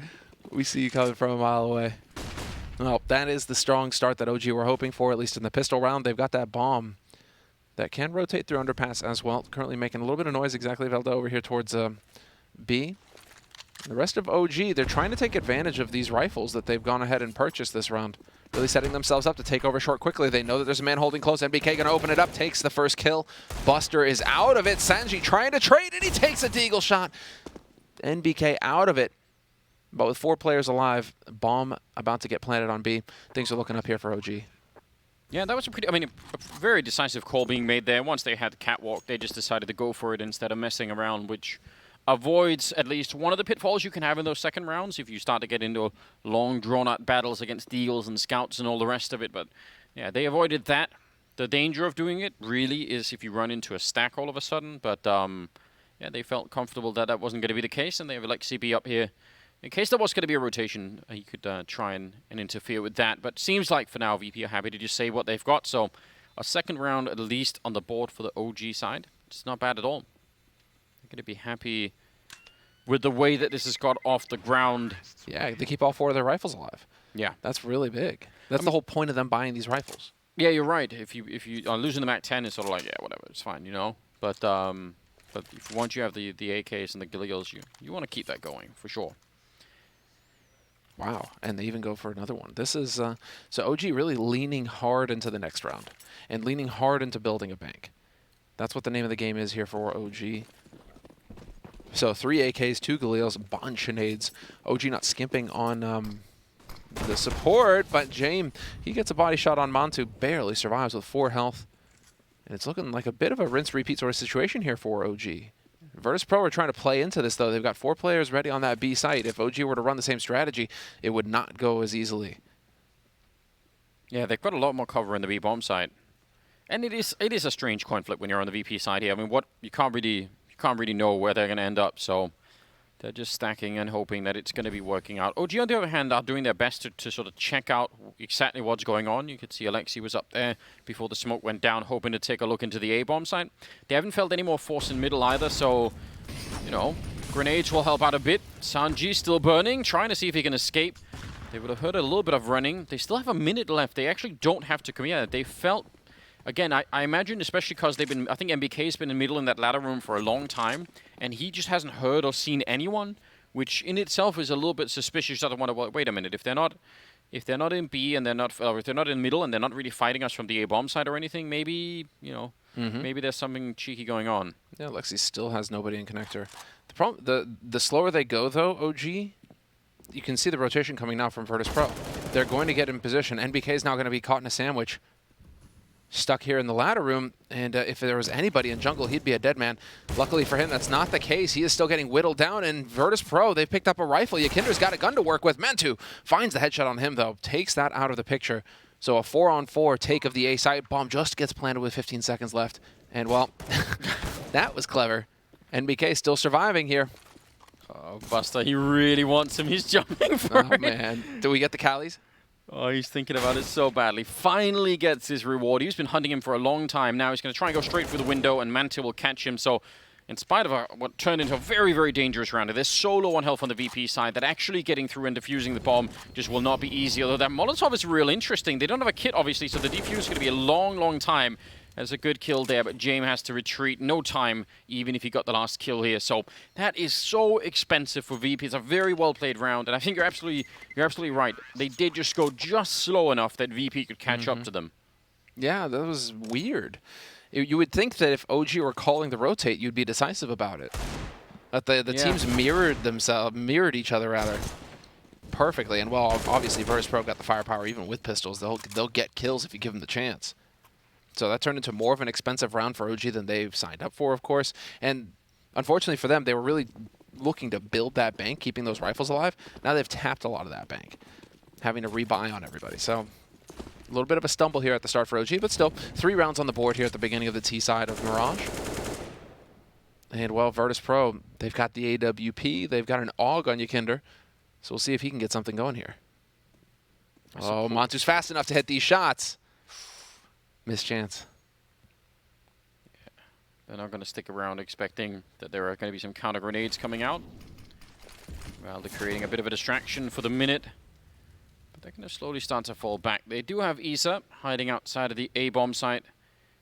We see you coming from a mile away. Well, that is the strong start that OG were hoping for, at least in the pistol round. They've got that bomb that can rotate through underpass as well. Currently making a little bit of noise exactly, Velda, over here towards B. The rest of OG, they're trying to take advantage of these rifles that they've gone ahead and purchased this round. really setting themselves up to take over short quickly. They know that there's a man holding close. NBK going to open it up, takes the first kill. Buster is out of it. Sanji trying to trade, and he takes a deagle shot. NBK out of it. But with 4 players alive, bomb about to get planted on B. Things are looking up here for OG. Yeah, that was a very decisive call being made there. Once they had the catwalk, they just decided to go for it instead of messing around, which avoids at least one of the pitfalls you can have in those second rounds if you start to get into long, drawn-out battles against deagles and scouts and all the rest of it. But yeah, they avoided that. The danger of doing it really is if you run into a stack all of a sudden. But yeah, they felt comfortable that that wasn't going to be the case, and they have Alexi B up here. In case there was going to be a rotation, he could try and interfere with that. But seems like for now, VP are happy to just say what they've got. So a second round at least on the board for the OG side. It's not bad at all. They're going to be happy with the way that this has got off the ground. Yeah, they keep all 4 of their rifles alive. Yeah. That's really big. That's the whole point of them buying these rifles. Yeah, you're right. If you are losing the Mac 10, it's sort of like, yeah, whatever, it's fine, you know? But if once you have the AKs and the Gallegos, you want to keep that going, for sure. Wow, and they even go for another one. This is, so OG really leaning hard into the next round and leaning hard into building a bank. That's what the name of the game is here for OG. So 3 AKs, 2 Galils, a bunch of nades. OG not skimping on the support, but James, he gets a body shot on Mantu, barely survives with 4 health. And it's looking like a bit of a rinse-repeat sort of situation here for OG. Virtus.pro are trying to play into this, though. They've got 4 players ready on that B site. If OG were to run the same strategy, it would not go as easily. Yeah, they've got a lot more cover in the B bomb site. And it is a strange coin flip when you're on the VP side here. I mean, you can't really know where they're going to end up, so they're just stacking and hoping that it's going to be working out. OG, on the other hand, are doing their best to sort of check out exactly what's going on. You could see Alexi was up there before the smoke went down, hoping to take a look into the A-bomb site. They haven't felt any more force in middle either, so, you know, grenades will help out a bit. Sanji still burning, trying to see if he can escape. They would have heard a little bit of running. They still have a minute left. They actually don't have to come here. They felt... Again, I imagine, especially because they've been, I think MBK's been in the middle in that ladder room for a long time, and he just hasn't heard or seen anyone, which in itself is a little bit suspicious. I don't want to, wait a minute, if they're not in B and if they're not in middle and they're not really fighting us from the A bomb side or anything, maybe, you know, maybe there's something cheeky going on. Yeah, Lexi still has nobody in connector. The problem, the slower they go though, OG, you can see the rotation coming now from Virtus.pro. They're going to get in position. NBK is now going to be caught in a sandwich. Stuck here in the ladder room, and if there was anybody in jungle, he'd be a dead man. Luckily for him, that's not the case. He is still getting whittled down, and Virtus.pro, they've picked up a rifle. Yakinder's got a gun to work with. Mantu finds the headshot on him, though. Takes that out of the picture. So a 4-on-4 take of the A site. Bomb just gets planted with 15 seconds left. And, well, that was clever. NBK still surviving here. Oh, Buster, he really wants him. He's jumping for it. Oh, man. Do we get the Callies? Oh, he's thinking about it so badly. Finally gets his reward. He's been hunting him for a long time. Now he's going to try and go straight through the window, and Mantu will catch him. So in spite of what turned into a very, very dangerous round, they're so low on health on the VP side that actually getting through and defusing the bomb just will not be easy. Although that Molotov is real interesting. They don't have a kit, obviously, so the defuse is going to be a long, long time. There's a good kill there, but James has to retreat. No time, even if he got the last kill here. So that is so expensive for VP. It's a very well-played round, and I think you're absolutely right. They did just go just slow enough that VP could catch up to them. Yeah, that was weird. You would think that if OG were calling the rotate, you'd be decisive about it. But the teams mirrored each other rather perfectly. And well, obviously Virtus.pro got the firepower even with pistols. They'll get kills if you give them the chance. So that turned into more of an expensive round for OG than they've signed up for, of course. And unfortunately for them, they were really looking to build that bank, keeping those rifles alive. Now they've tapped a lot of that bank, having to rebuy on everybody. So a little bit of a stumble here at the start for OG, but still 3 rounds on the board here at the beginning of the T side of Mirage. And well, Virtus.pro, they've got the AWP, they've got an AUG on Yakinder. So we'll see if he can get something going here. Oh, Mantu's fast enough to hit these shots. Missed chance. Yeah. They're not going to stick around expecting that there are going to be some counter grenades coming out. Well, they're creating a bit of a distraction for the minute. But they're going to slowly start to fall back. They do have Isa hiding outside of the A-bomb site.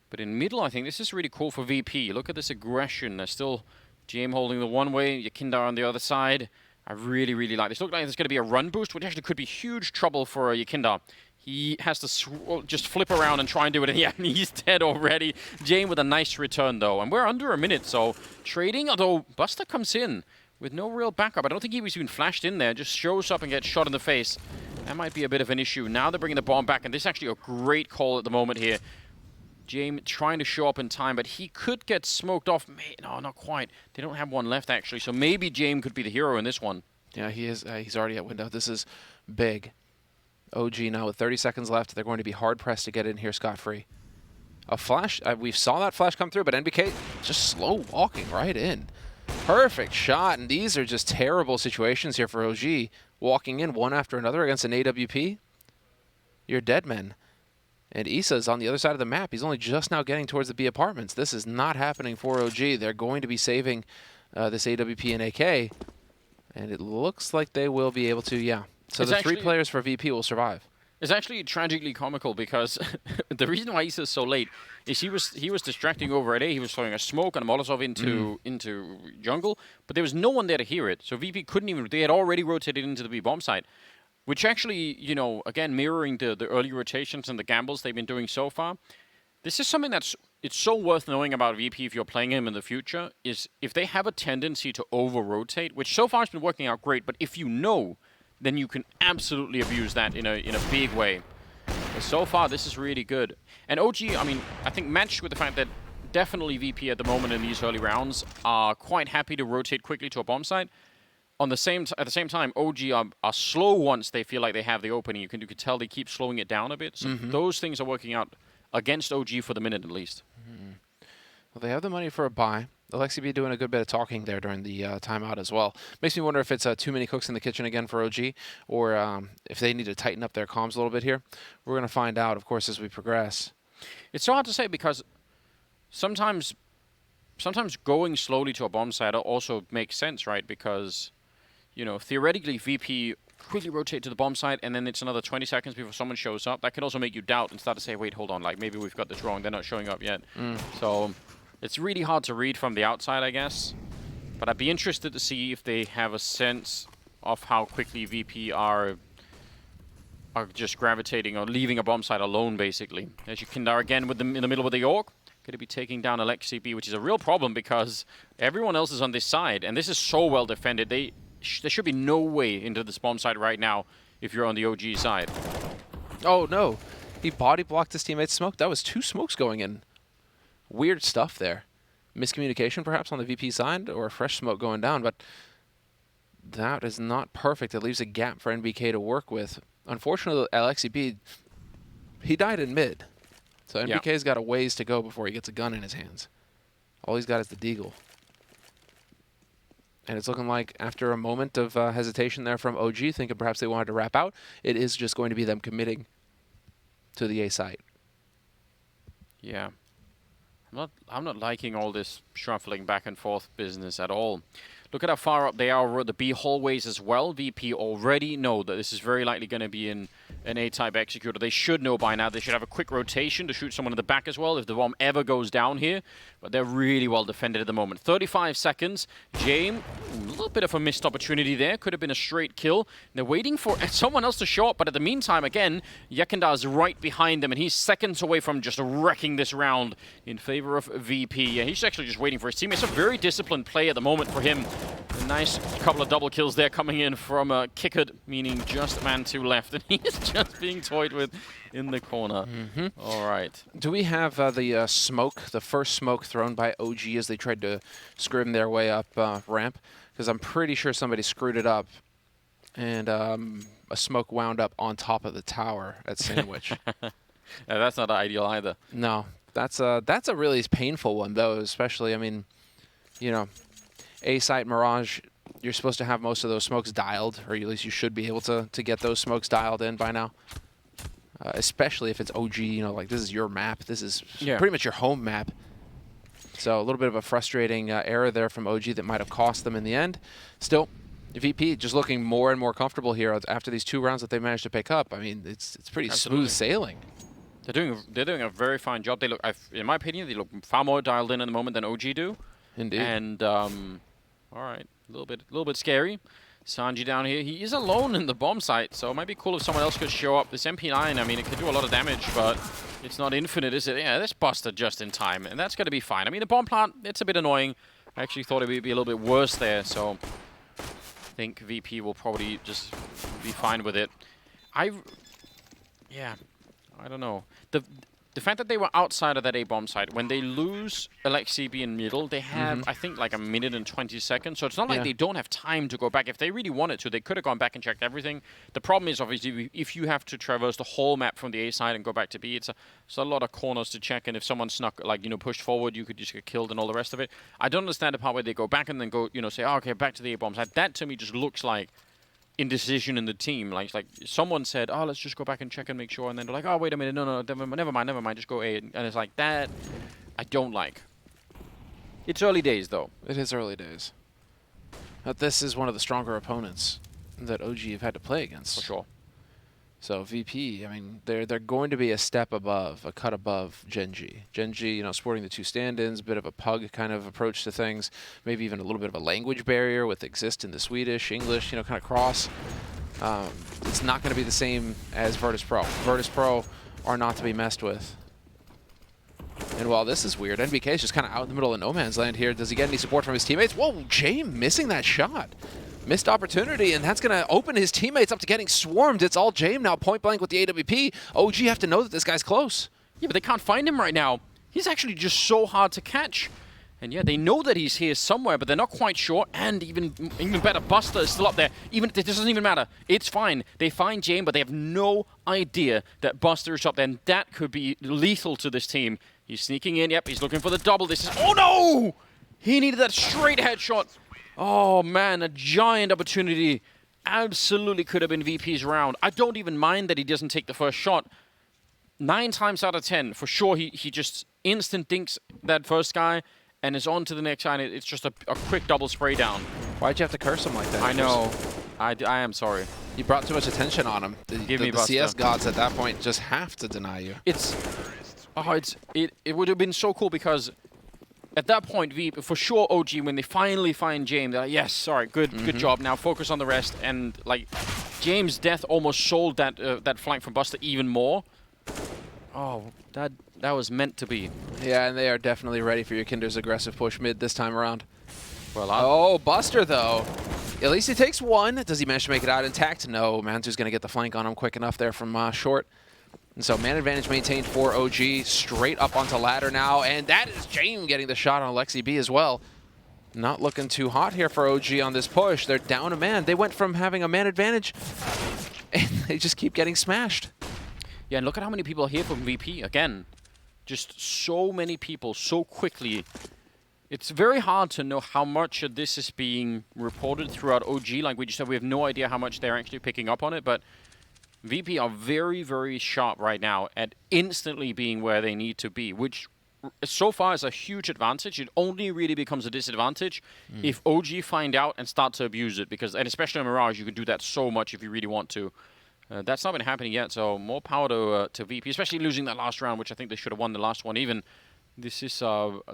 But in middle, I think this is really cool for VP. Look at this aggression. They're still GM holding the one way, Yakinder on the other side. I really, really like this. Look like there's going to be a run boost, which actually could be huge trouble for Yakinder. He has to just flip around and try and do it, and yeah, he's dead already. Jame with a nice return, though, and we're under a minute, so trading, although Buster comes in with no real backup. I don't think he was even flashed in there, just shows up and gets shot in the face. That might be a bit of an issue. Now they're bringing the bomb back, and this is actually a great call at the moment here. Jame trying to show up in time, but he could get smoked off. No, not quite. They don't have one left, actually, so maybe Jame could be the hero in this one. Yeah, he is. He's already at window. This is big. OG now with 30 seconds left. They're going to be hard-pressed to get in here scot-free. A flash. We saw that flash come through, but NBK just slow walking right in. Perfect shot, and these are just terrible situations here for OG. Walking in one after another against an AWP. You're dead men. And Issa's on the other side of the map. He's only just now getting towards the B apartments. This is not happening for OG. They're going to be saving this AWP and AK. And it looks like they will be able to, yeah. So the 3 players for VP will survive. It's actually tragically comical because the reason why Issa's so late is he was distracting over at A. He was throwing a smoke and a Molotov into jungle, but there was no one there to hear it. So VP couldn't even. They had already rotated into the B bomb site, which actually, you know, again mirroring the early rotations and the gambles they've been doing so far. This is something it's so worth knowing about VP if you're playing him in the future. Is if they have a tendency to over rotate, which so far has been working out great, but if you know, then you can absolutely abuse that in a big way. But so far, this is really good. And OG, I mean, I think matched with the fact that definitely VP at the moment in these early rounds are quite happy to rotate quickly to a bomb site. At the same time, OG are slow once they feel like they have the opening. You can tell they keep slowing it down a bit. So those things are working out against OG for the minute at least. Well, they have the money for a buy. Alexi doing a good bit of talking there during the timeout as well. Makes me wonder if it's too many cooks in the kitchen again for OG, or if they need to tighten up their comms a little bit here. We're going to find out, of course, as we progress. It's so hard to say because sometimes going slowly to a bomb site also makes sense, right? Because, you know, theoretically, VP quickly rotate to the bomb site, and then it's another 20 seconds before someone shows up. That can also make you doubt and start to say, wait, hold on, like maybe we've got this wrong. They're not showing up yet. So it's really hard to read from the outside, I guess. But I'd be interested to see if they have a sense of how quickly VP are just gravitating or leaving a bomb site alone, basically. As you can again with them in the middle with the York. Going to be taking down Alexi, which is a real problem because everyone else is on this side, and this is so well defended. There should be no way into this bomb site right now if you're on the OG side. Oh, no. He body blocked his teammate's smoke. That was 2 smokes going in. Weird stuff there. Miscommunication perhaps on the VP side, or a fresh smoke going down, but that is not perfect. It leaves a gap for NBK to work with. Unfortunately, Alexi, he died in mid. So NBK's got a ways to go before he gets a gun in his hands. All he's got is the deagle. And it's looking like after a moment of hesitation there from OG, thinking perhaps they wanted to wrap out, it is just going to be them committing to the A site. Yeah. I'm not liking all this shuffling back and forth business at all. Look at how far up they are the B hallways as well. VP already know that this is very likely going to be in an A-type executor. They should know by now. They should have a quick rotation to shoot someone in the back as well if the bomb ever goes down here. But they're really well defended at the moment. 35 seconds. Jame, a little bit of a missed opportunity there. Could have been a straight kill. They're waiting for someone else to show up. But at the meantime, again, Yekindar is right behind them. And he's seconds away from just wrecking this round in favor of VP. Yeah, he's actually just waiting for his team. It's a very disciplined play at the moment for him. A nice couple of double kills there coming in from Kickard, meaning just man 2 left. And he's just being toyed with in the corner. All right. Do we have the smoke, the first smoke thrown by OG as they tried to scrim their way up ramp? Because I'm pretty sure somebody screwed it up. And a smoke wound up on top of the tower at Sandwich. That's not ideal either. No. That's a really painful one, though, especially, I mean, you know, A-site Mirage, you're supposed to have most of those smokes dialed, or at least you should be able to get those smokes dialed in by now. Especially if it's OG, you know, like this is your map. This is pretty much your home map. So a little bit of a frustrating error there from OG that might have cost them in the end. Still, VP just looking more and more comfortable here after these 2 rounds that they managed to pick up. I mean, it's pretty smooth sailing. They're doing a very fine job. They look, in my opinion, they look far more dialed in at the moment than OG do. Indeed. And all right, a little bit scary. Sanji down here. He is alone in the bomb site, so it might be cool if someone else could show up. This MP9, I mean, it could do a lot of damage, but it's not infinite, is it? Yeah, this Buster just in time, and that's going to be fine. I mean, the bomb plant, it's a bit annoying. I actually thought it would be a little bit worse there, so I think VP will probably just be fine with it. Yeah, I don't know. The fact that they were outside of that A bomb site, when they lose Alexi B in middle, they have, I think, like 1 minute and 20 seconds. So it's not like they don't have time to go back. If they really wanted to, they could have gone back and checked everything. The problem is, obviously, if you have to traverse the whole map from the A side and go back to B, it's a lot of corners to check. And if someone snuck, like, you know, pushed forward, you could just get killed and all the rest of it. I don't understand the part where they go back and then go, you know, say, oh, okay, back to the A bomb site. That, to me, just looks like indecision in the team. Like someone said, oh, let's just go back and check and make sure, and then they're like, oh, wait a minute, no, never mind, just go A. And it's like, that I don't like. It's early days, though. It is early days. But this is one of the stronger opponents that OG have had to play against. For sure. So VP, I mean, they're going to be a step above, a cut above Genji. Genji, you know, sporting the 2 stand-ins, bit of a pug kind of approach to things, maybe even a little bit of a language barrier with exist in the Swedish, English, you know, kind of cross. It's not going to be the same as Virtus.pro. Virtus.pro are not to be messed with. And while this is weird, NBK is just kind of out in the middle of no man's land here. Does he get any support from his teammates? Whoa, James missing that shot. Missed opportunity, and that's going to open his teammates up to getting swarmed. It's all James now, point blank with the AWP. OG have to know that this guy's close. Yeah, but they can't find him right now. He's actually just so hard to catch. And yeah, they know that he's here somewhere, but they're not quite sure. And even better, Buster is still up there. Even this doesn't even matter. It's fine. They find James, but they have no idea that Buster is up there, and that could be lethal to this team. He's sneaking in. Yep, he's looking for the double. This is... Oh, no! He needed that straight headshot. Oh, man, a giant opportunity. Absolutely could have been VP's round. I don't even mind that he doesn't take the first shot. 9 times out of 10, for sure, he just instant dinks that first guy and is on to the next guy, and it's just a quick double spray down. Why'd you have to curse him like that? I know. I am sorry. You brought too much attention on him. The CS gods at that point just have to deny you. It would have been so cool because at that point, for sure, OG, when they finally find James, they're like, yes, all right, good job. Now focus on the rest. And like, James' death almost sold that flank from Buster even more. Oh, that was meant to be. Yeah, and they are definitely ready for your Kinder's aggressive push mid this time around. Well, oh, Buster though. At least he takes one. Does he manage to make it out intact? No, Mantu's going to get the flank on him quick enough there from short. And so man advantage maintained for OG, straight up onto ladder now, and that is James getting the shot on Alexi B as well. Not looking too hot here for OG on this push. They're down a man. They went from having a man advantage, and they just keep getting smashed. Yeah, and look at how many people are here from VP again. Just so many people so quickly. It's very hard to know how much of this is being reported throughout OG. Like we just said, we have no idea how much they're actually picking up on it, but VP are very, very sharp right now at instantly being where they need to be, which so far is a huge advantage. It only really becomes a disadvantage if OG find out and start to abuse it, because, and especially in Mirage, you can do that so much if you really want to. That's not been happening yet, so more power to VP, especially losing that last round, which I think they should have won the last one even. This is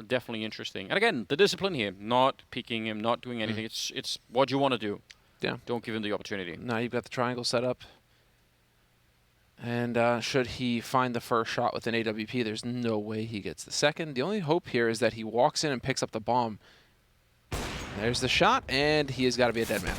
definitely interesting. And again, the discipline here, not peeking him, not doing anything. It's what you want to do. Yeah. Don't give him the opportunity. Now you've got the triangle set up. And should he find the first shot with an AWP, there's no way he gets the second. The only hope here is that he walks in and picks up the bomb. There's the shot, and he has got to be a dead man.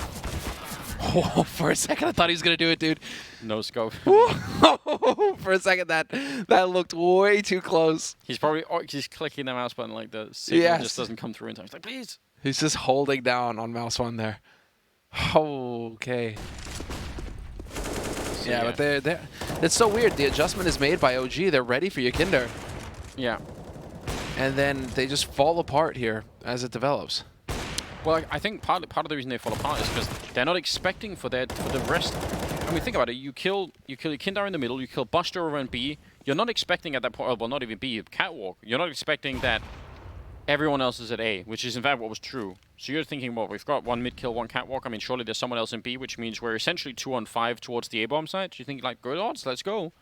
Oh, for a second, I thought he was going to do it, dude. No scope. For a second, that looked way too close. He's probably he's clicking the mouse button like the signal just doesn't come through in time. He's like, please. He's just holding down on mouse 1 there. Okay. So yeah, but it's so weird. The adjustment is made by OG. They're ready for your Kinder. Yeah. And then they just fall apart here as it develops. Well, I think part of the reason they fall apart is because they're not expecting for the rest. I mean, think about it. You kill your Kinder in the middle. You kill Buster over in B. You're not expecting at that point. Well, not even B. Catwalk. You're not expecting that everyone else is at A, which is in fact what was true. So you're thinking, well, we've got 1 mid kill, 1 catwalk. I mean, surely there's someone else in B, which means we're essentially 2 on 5 towards the A bomb site. You think like, good odds, let's go.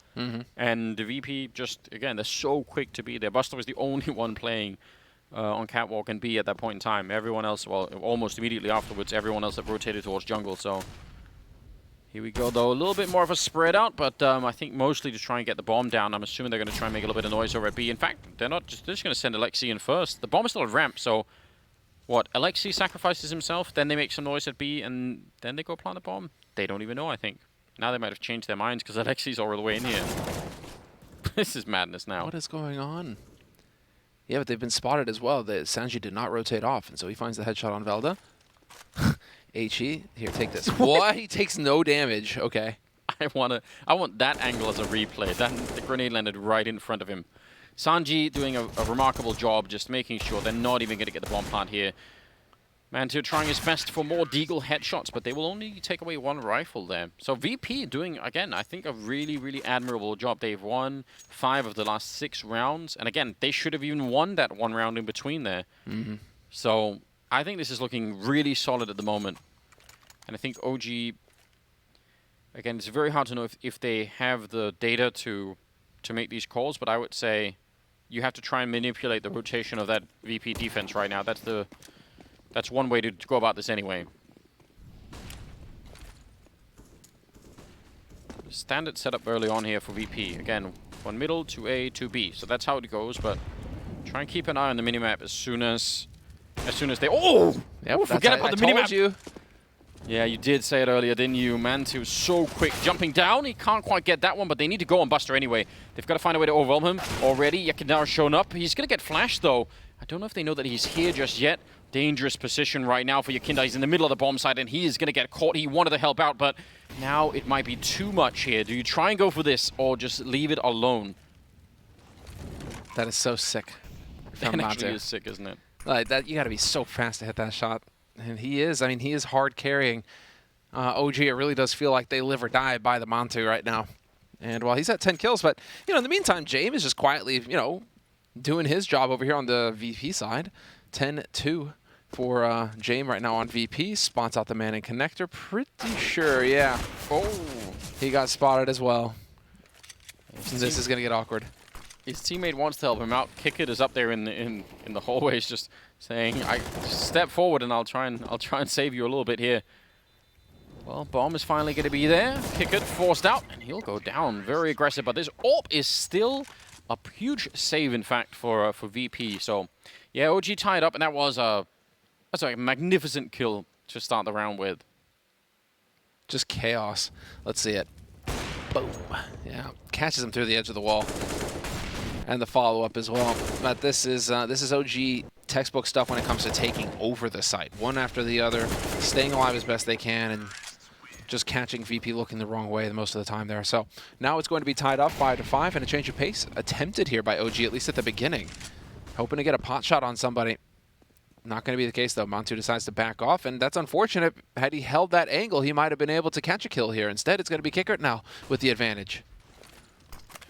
And the VP just again, they're so quick to be there. Buster was the only one playing. on catwalk and B at that point in time. Everyone else, well, almost immediately afterwards, everyone else had rotated towards jungle. So here we go, though. A little bit more of a spread out, but I think mostly to try and get the bomb down. I'm assuming they're going to try and make a little bit of noise over at B. In fact, they're just going to send Alexi in first. The bomb is still at ramp, so what? Alexi sacrifices himself, then they make some noise at B, and then they go plant the bomb. They don't even know, I think. Now they might have changed their minds because Alexi's all the way in here. This is madness now. What is going on? Yeah, but they've been spotted as well. Sanji did not rotate off, and so he finds the headshot on Velda. HE, here, take this. What? He takes no damage. Okay. I want that angle as a replay. The grenade landed right in front of him. Sanji doing a remarkable job, just making sure they're not even going to get the bomb plant here. Mantu trying his best for more Deagle headshots, but they will only take away one rifle there. So VP doing, again, I think a really, really admirable job. They've won 5 of the last 6 rounds. And again, they should have even won that 1 round in between there. So I think this is looking really solid at the moment. And I think OG, again, it's very hard to know if they have the data to make these calls, but I would say you have to try and manipulate the rotation of that VP defense right now. That's one way to go about this anyway. Standard setup early on here for VP. Again, 1 middle, 2 A, 2 B. So that's how it goes, but try and keep an eye on the minimap as soon as they... Oh! Yep, Ooh, forget about the minimap. You. Yeah, you did say it earlier, didn't you? Mantu so quick. Jumping down, he can't quite get that one, but they need to go on Buster anyway. They've got to find a way to overwhelm him already. Yakina's shown up. He's going to get flashed, though. I don't know if they know that he's here just yet. Dangerous position right now for Yakinda. He's in the middle of the bomb site, and he is going to get caught. He wanted to help out, but now it might be too much here. Do you try and go for this, or just leave it alone? That is so sick. That actually is sick, isn't it? Like that, you got to be so fast to hit that shot. And he is. I mean, he is hard carrying. OG, it really does feel like they live or die by the Mantu right now. And while he's at 10 kills, but, you know, in the meantime, James is just quietly, you know, doing his job over here on the VP side. 10-2 for James right now on VP. Spots out the man in connector. Pretty sure, yeah. Oh, he got spotted as well. This is going to get awkward. His teammate wants to help him out. KiNK is up there in the hallways, just saying, "I step forward and I'll try and save you a little bit here." Well, bomb is finally going to be there. KiNK forced out, and he'll go down. Very aggressive, but this AWP is still a huge save, in fact, for VP. So, yeah, OG tied up, and that's a magnificent kill to start the round with. Just chaos. Let's see it. Boom. Yeah, catches him through the edge of the wall. And the follow-up as well. But this is OG textbook stuff when it comes to taking over the site. One after the other, staying alive as best they can, and just catching VP looking the wrong way most of the time there. So now it's going to be tied up 5-5, and a change of pace attempted here by OG, at least at the beginning. Hoping to get a pot shot on somebody. Not going to be the case, though. Mantu decides to back off, and that's unfortunate. Had he held that angle, he might have been able to catch a kill here. Instead, it's going to be KiNK now with the advantage.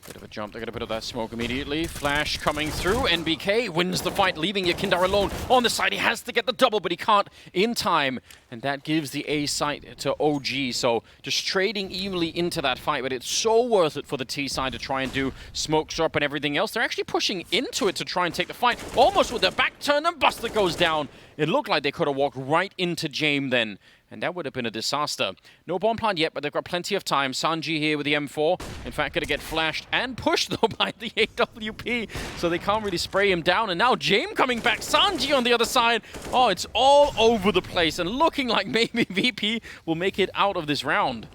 Bit of a jump, they're going to put up that smoke immediately. Flash coming through, NBK wins the fight, leaving Yakinda alone on the side. He has to get the double, but he can't in time. And that gives the A site to OG, so just trading evenly into that fight, but it's so worth it for the T side to try and do smokes up and everything else. They're actually pushing into it to try and take the fight, almost with their back turn, and Buster goes down. It looked like they could have walked right into James then. And that would have been a disaster. No bomb plant yet, but they've got plenty of time. Sanji here with the M4. In fact, going to get flashed and pushed, though, by the AWP. So they can't really spray him down. And now James coming back. Sanji on the other side. Oh, it's all over the place. And looking like maybe VP will make it out of this round.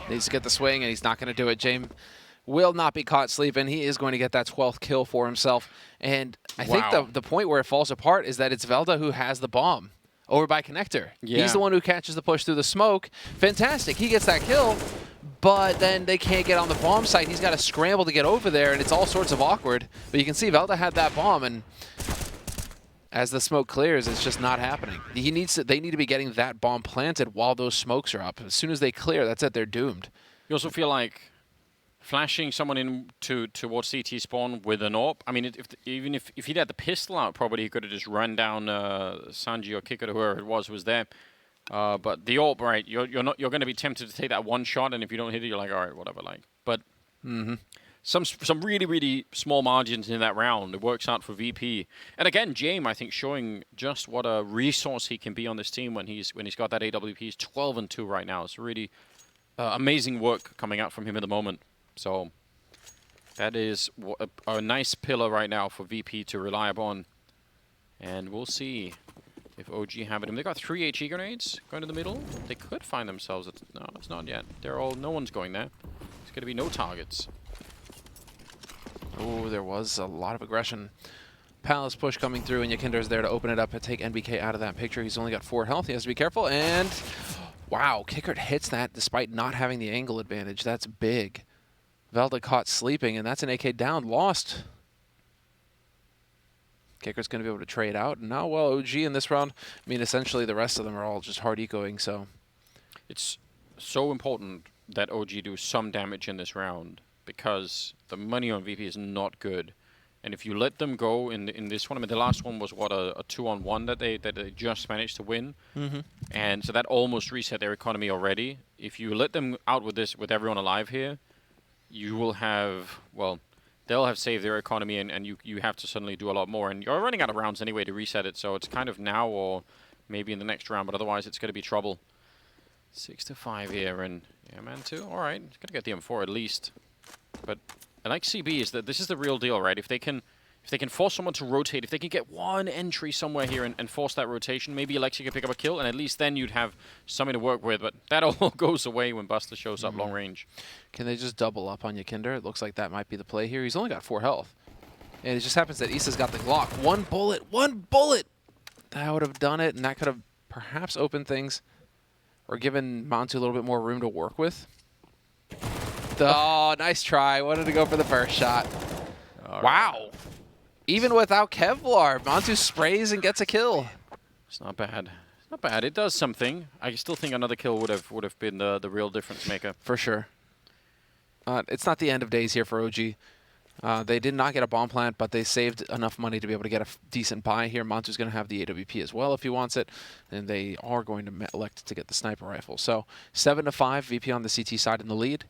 Needs to get the swing, and he's not going to do it. James will not be caught sleeping. He is going to get that 12th kill for himself. And I think the point where it falls apart is that it's Velda who has the bomb over by connector. Yeah. He's the one who catches the push through the smoke. Fantastic. He gets that kill, but then they can't get on the bomb site. He's got to scramble to get over there, and it's all sorts of awkward. But you can see Velda had that bomb, and as the smoke clears, it's just not happening. They need to be getting that bomb planted while those smokes are up. As soon as they clear, that's it. They're doomed. You also feel like flashing someone in towards CT spawn with an AWP. I mean, even if he'd had the pistol out, probably he could have just run down Sanji or KiNK or whoever it was there. But the AWP, right? You're going to be tempted to take that one shot, and if you don't hit it, you're like, all right, whatever. Like, but some really small margins in that round. It works out for VP. And again, James, I think, showing just what a resource he can be on this team when he's got that AWP. He's 12-2 right now. It's really amazing work coming out from him at the moment. So that is a nice pillar right now for VP to rely upon. And we'll see if OG have it. They've got 3 HE grenades going to the middle. They could find themselves. No, it's not yet. No one's going there. It's going to be no targets. Oh, there was a lot of aggression. Palace push coming through, and Yakinder's there to open it up and take NBK out of that picture. He's only got 4 health. He has to be careful. And wow, Kickert hits that despite not having the angle advantage. That's big. Velda caught sleeping, and that's an AK down. Lost. Kicker's going to be able to trade out. And now, well, OG in this round, I mean, essentially the rest of them are all just hard ecoing, so. It's so important that OG do some damage in this round because the money on VP is not good. And if you let them go in this one, I mean, the last one was, what, a 2-on-1 that they just managed to win. And so that almost reset their economy already. If you let them out with this, with everyone alive here, you will have, well, they'll have saved their economy, and you have to suddenly do a lot more. And you're running out of rounds anyway to reset it, so it's kind of now or maybe in the next round, but otherwise it's going to be trouble. 6-5 here, and yeah, man, 2. All right, it's got to get the M4 at least. But I like CB is that this is the real deal, right? If they can force someone to rotate, if they can get one entry somewhere here and force that rotation, maybe Alexi can pick up a kill, and at least then you'd have something to work with. But that all goes away when Buster shows up long range. Can they just double up on Yakinder? It looks like that might be the play here. He's only got 4 health. And it just happens that Issa's got the Glock. One bullet! That would have done it, and that could have perhaps opened things or given Montu a little bit more room to work with. Oh, nice try. Wanted to go for the first shot. Wow. Even without Kevlar, Montu sprays and gets a kill. It's not bad. It's not bad. It does something. I still think another kill would have been the real difference maker. For sure. It's not the end of days here for OG. They did not get a bomb plant, but they saved enough money to be able to get a decent buy here. Montu's going to have the AWP as well if he wants it, and they are going to elect to get the sniper rifle. So 7-5, VP on the CT side in the lead.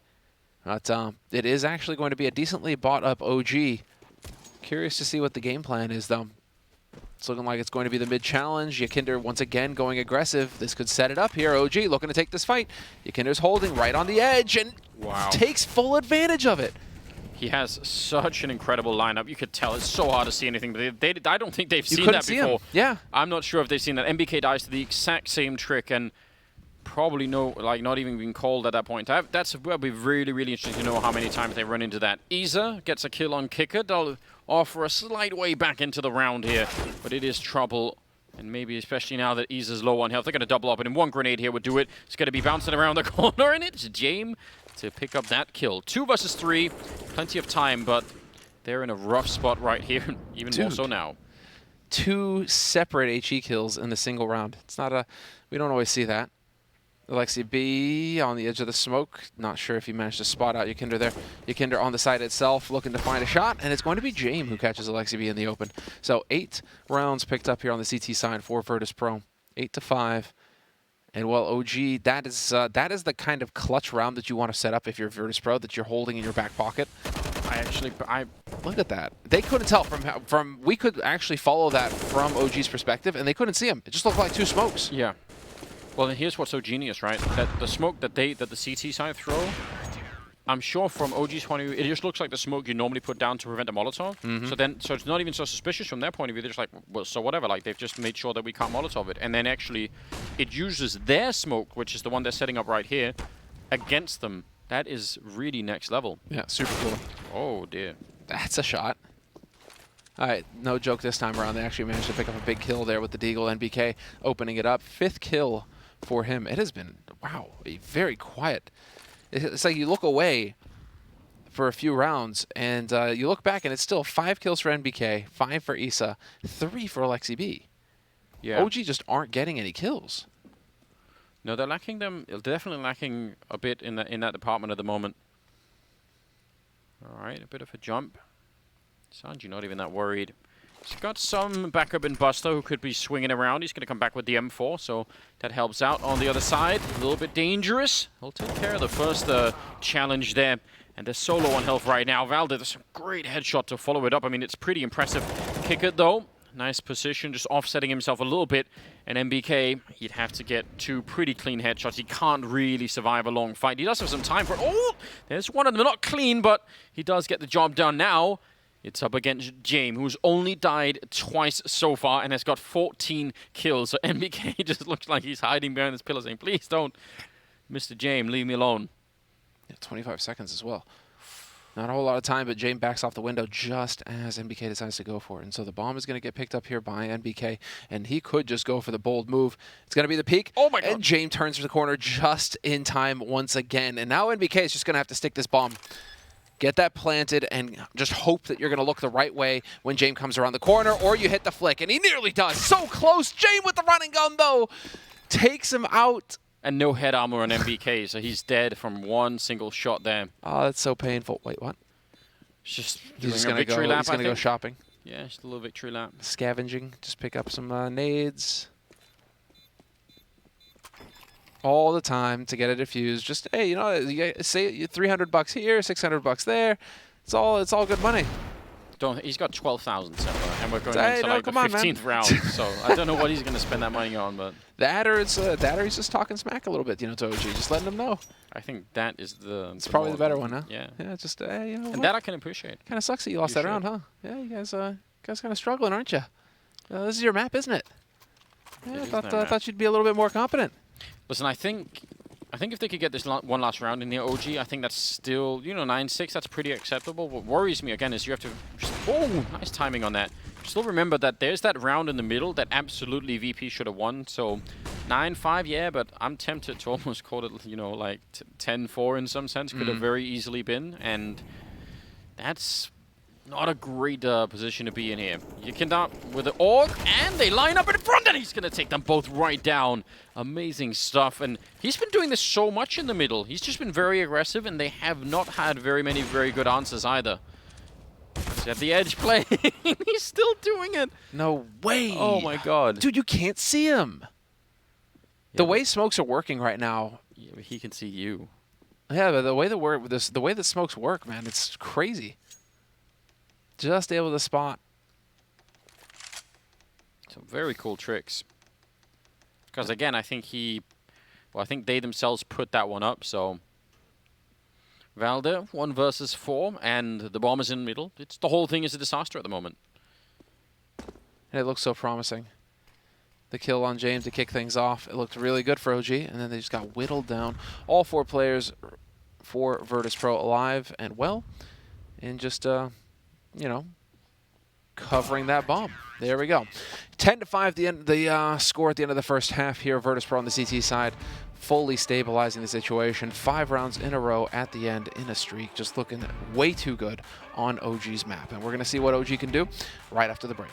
But it is actually going to be a decently bought up OG. Curious to see what the game plan is, though. It's looking like it's going to be the mid-challenge. Yakinder once again going aggressive. This could set it up here. OG looking to take this fight. Yakinder's holding right on the edge and takes full advantage of it. He has such an incredible lineup. You could tell it's so hard to see anything, but I don't think they've seen that before. Yeah. I'm not sure if they've seen that. MBK dies to the exact same trick, and probably not even being called at that point. That'll be really, really interesting to know how many times they run into that. Isa gets a kill on Kicker. They'll offer a slight way back into the round here, but it is trouble. And maybe especially now that Isa's low on health, they're going to double up, and in one grenade here would do it. It's going to be bouncing around the corner, and it's James to pick up that kill. 2 versus 3, plenty of time, but they're in a rough spot right here, even more so now. 2 separate HE kills in the single round. It's not we don't always see that. Alexi B on the edge of the smoke. Not sure if he managed to spot out Yakinder there. Yakinder on the side itself looking to find a shot, and it's going to be James who catches Alexi B in the open. So 8 rounds picked up here on the CT side for Virtus.pro. 8-5. And well, OG, that is the kind of clutch round that you want to set up if you're Virtus.pro, that you're holding in your back pocket. I look at that. They couldn't tell from we could actually follow that from OG's perspective, and they couldn't see him. It just looked like 2 smokes. Yeah. Well, and here's what's so genius, right? That the smoke that the CT side throw, I'm sure from OG's point of view, it just looks like the smoke you normally put down to prevent a Molotov. So it's not even so suspicious from their point of view. They're just like, well, so whatever. Like, they've just made sure that we can't Molotov it. And then actually, it uses their smoke, which is the one they're setting up right here, against them. That is really next level. Yeah, super cool. Oh, dear. That's a shot. All right, no joke this time around. They actually managed to pick up a big kill there with the Deagle. NBK opening it up. 5th kill for him. It has been, wow, a very quiet. It's like you look away for a few rounds, and you look back, and it's still 5 kills for NBK, 5 for Isa, 3 for Alexi B. Yeah. OG just aren't getting any kills. No, they're definitely lacking a bit in that department at the moment. All right, a bit of a jump. Sanji not even that worried. He's got some backup in Buster who could be swinging around. He's going to come back with the M4, so that helps out on the other side. A little bit dangerous. He'll take care of the first challenge there. And they're solo on health right now. Valde does a great headshot to follow it up. I mean, it's pretty impressive. Kick it, though. Nice position, just offsetting himself a little bit. And MBK, he'd have to get 2 pretty clean headshots. He can't really survive a long fight. He does have some time for it. Oh, there's one of them. Not clean, but he does get the job done now. It's up against James, who's only died twice so far and has got 14 kills. So MBK just looks like he's hiding behind this pillar saying, please don't, Mr. James, leave me alone. Yeah, 25 seconds as well. Not a whole lot of time, but James backs off the window just as NBK decides to go for it. And so the bomb is going to get picked up here by NBK, and he could just go for the bold move. It's going to be the peek. Oh my God. And James turns to the corner just in time once again. And now NBK is just going to have to stick this bomb, get that planted, and just hope that you're going to look the right way when James comes around the corner, or you hit the flick. And he nearly does. So close. James with the running gun, though, takes him out. And no head armor on MBK, so he's dead from one single shot there. Oh, that's so painful. Wait, what? Just He's just doing a victory lap, he's gonna go shopping. Yeah, just a little victory lap. Scavenging. Just pick up some nades. All the time to get a defuse. Just, hey, you know, you say $300 here, $600 there. It's all good money. He's got 12,000 so and we're going Hey, into no, like the come on, 15th round. So I don't know what he's going to spend that money on, but That or he's just talking smack a little bit, you know, to OG, just letting him know. I think that is the. It's probably the better one, huh? Yeah. Yeah, just you know. And that I can appreciate. Kind of sucks that you lost that round, huh? Yeah, you guys kind of struggling, aren't you? This is your map, isn't it? Yeah, I thought you'd be a little bit more competent. Listen, I think if they could get this one last round in the OG, I think that's still, you know, 9-6. That's pretty acceptable. What worries me again is you have to. Nice timing on that. Still remember that there's that round in the middle that absolutely VP should have won. So 9-5, yeah, but I'm tempted to almost call it, you know, like 10-4 in some sense. Could have very easily been, and that's not a great position to be in here. You can start with the org, and they line up in front, and he's going to take them both right down. Amazing stuff, and he's been doing this so much in the middle. He's just been very aggressive, and they have not had very many very good answers either. He's at the edge play. He's still doing it. No way. Oh my God. Dude, you can't see him. Yeah, the way smokes are working right now. Yeah, but he can see you. Yeah, but the way that smokes work, man, it's crazy. Just able to spot. Some very cool tricks. Because again, I think I think they themselves put that one up, so Valde, 1 versus 4, and the bomb is in the middle. The whole thing is a disaster at the moment. And it looks so promising. The kill on James to kick things off. It looked really good for OG, and then they just got whittled down. All 4 players for Virtus.pro alive and well, and just, you know, covering that bomb. There we go. 10-5 the score at the end of the first half here. Virtus.pro on the CT side, fully stabilizing the situation. 5 rounds in a row at the end in a streak, just looking way too good on OG's map. And we're going to see what OG can do right after the break.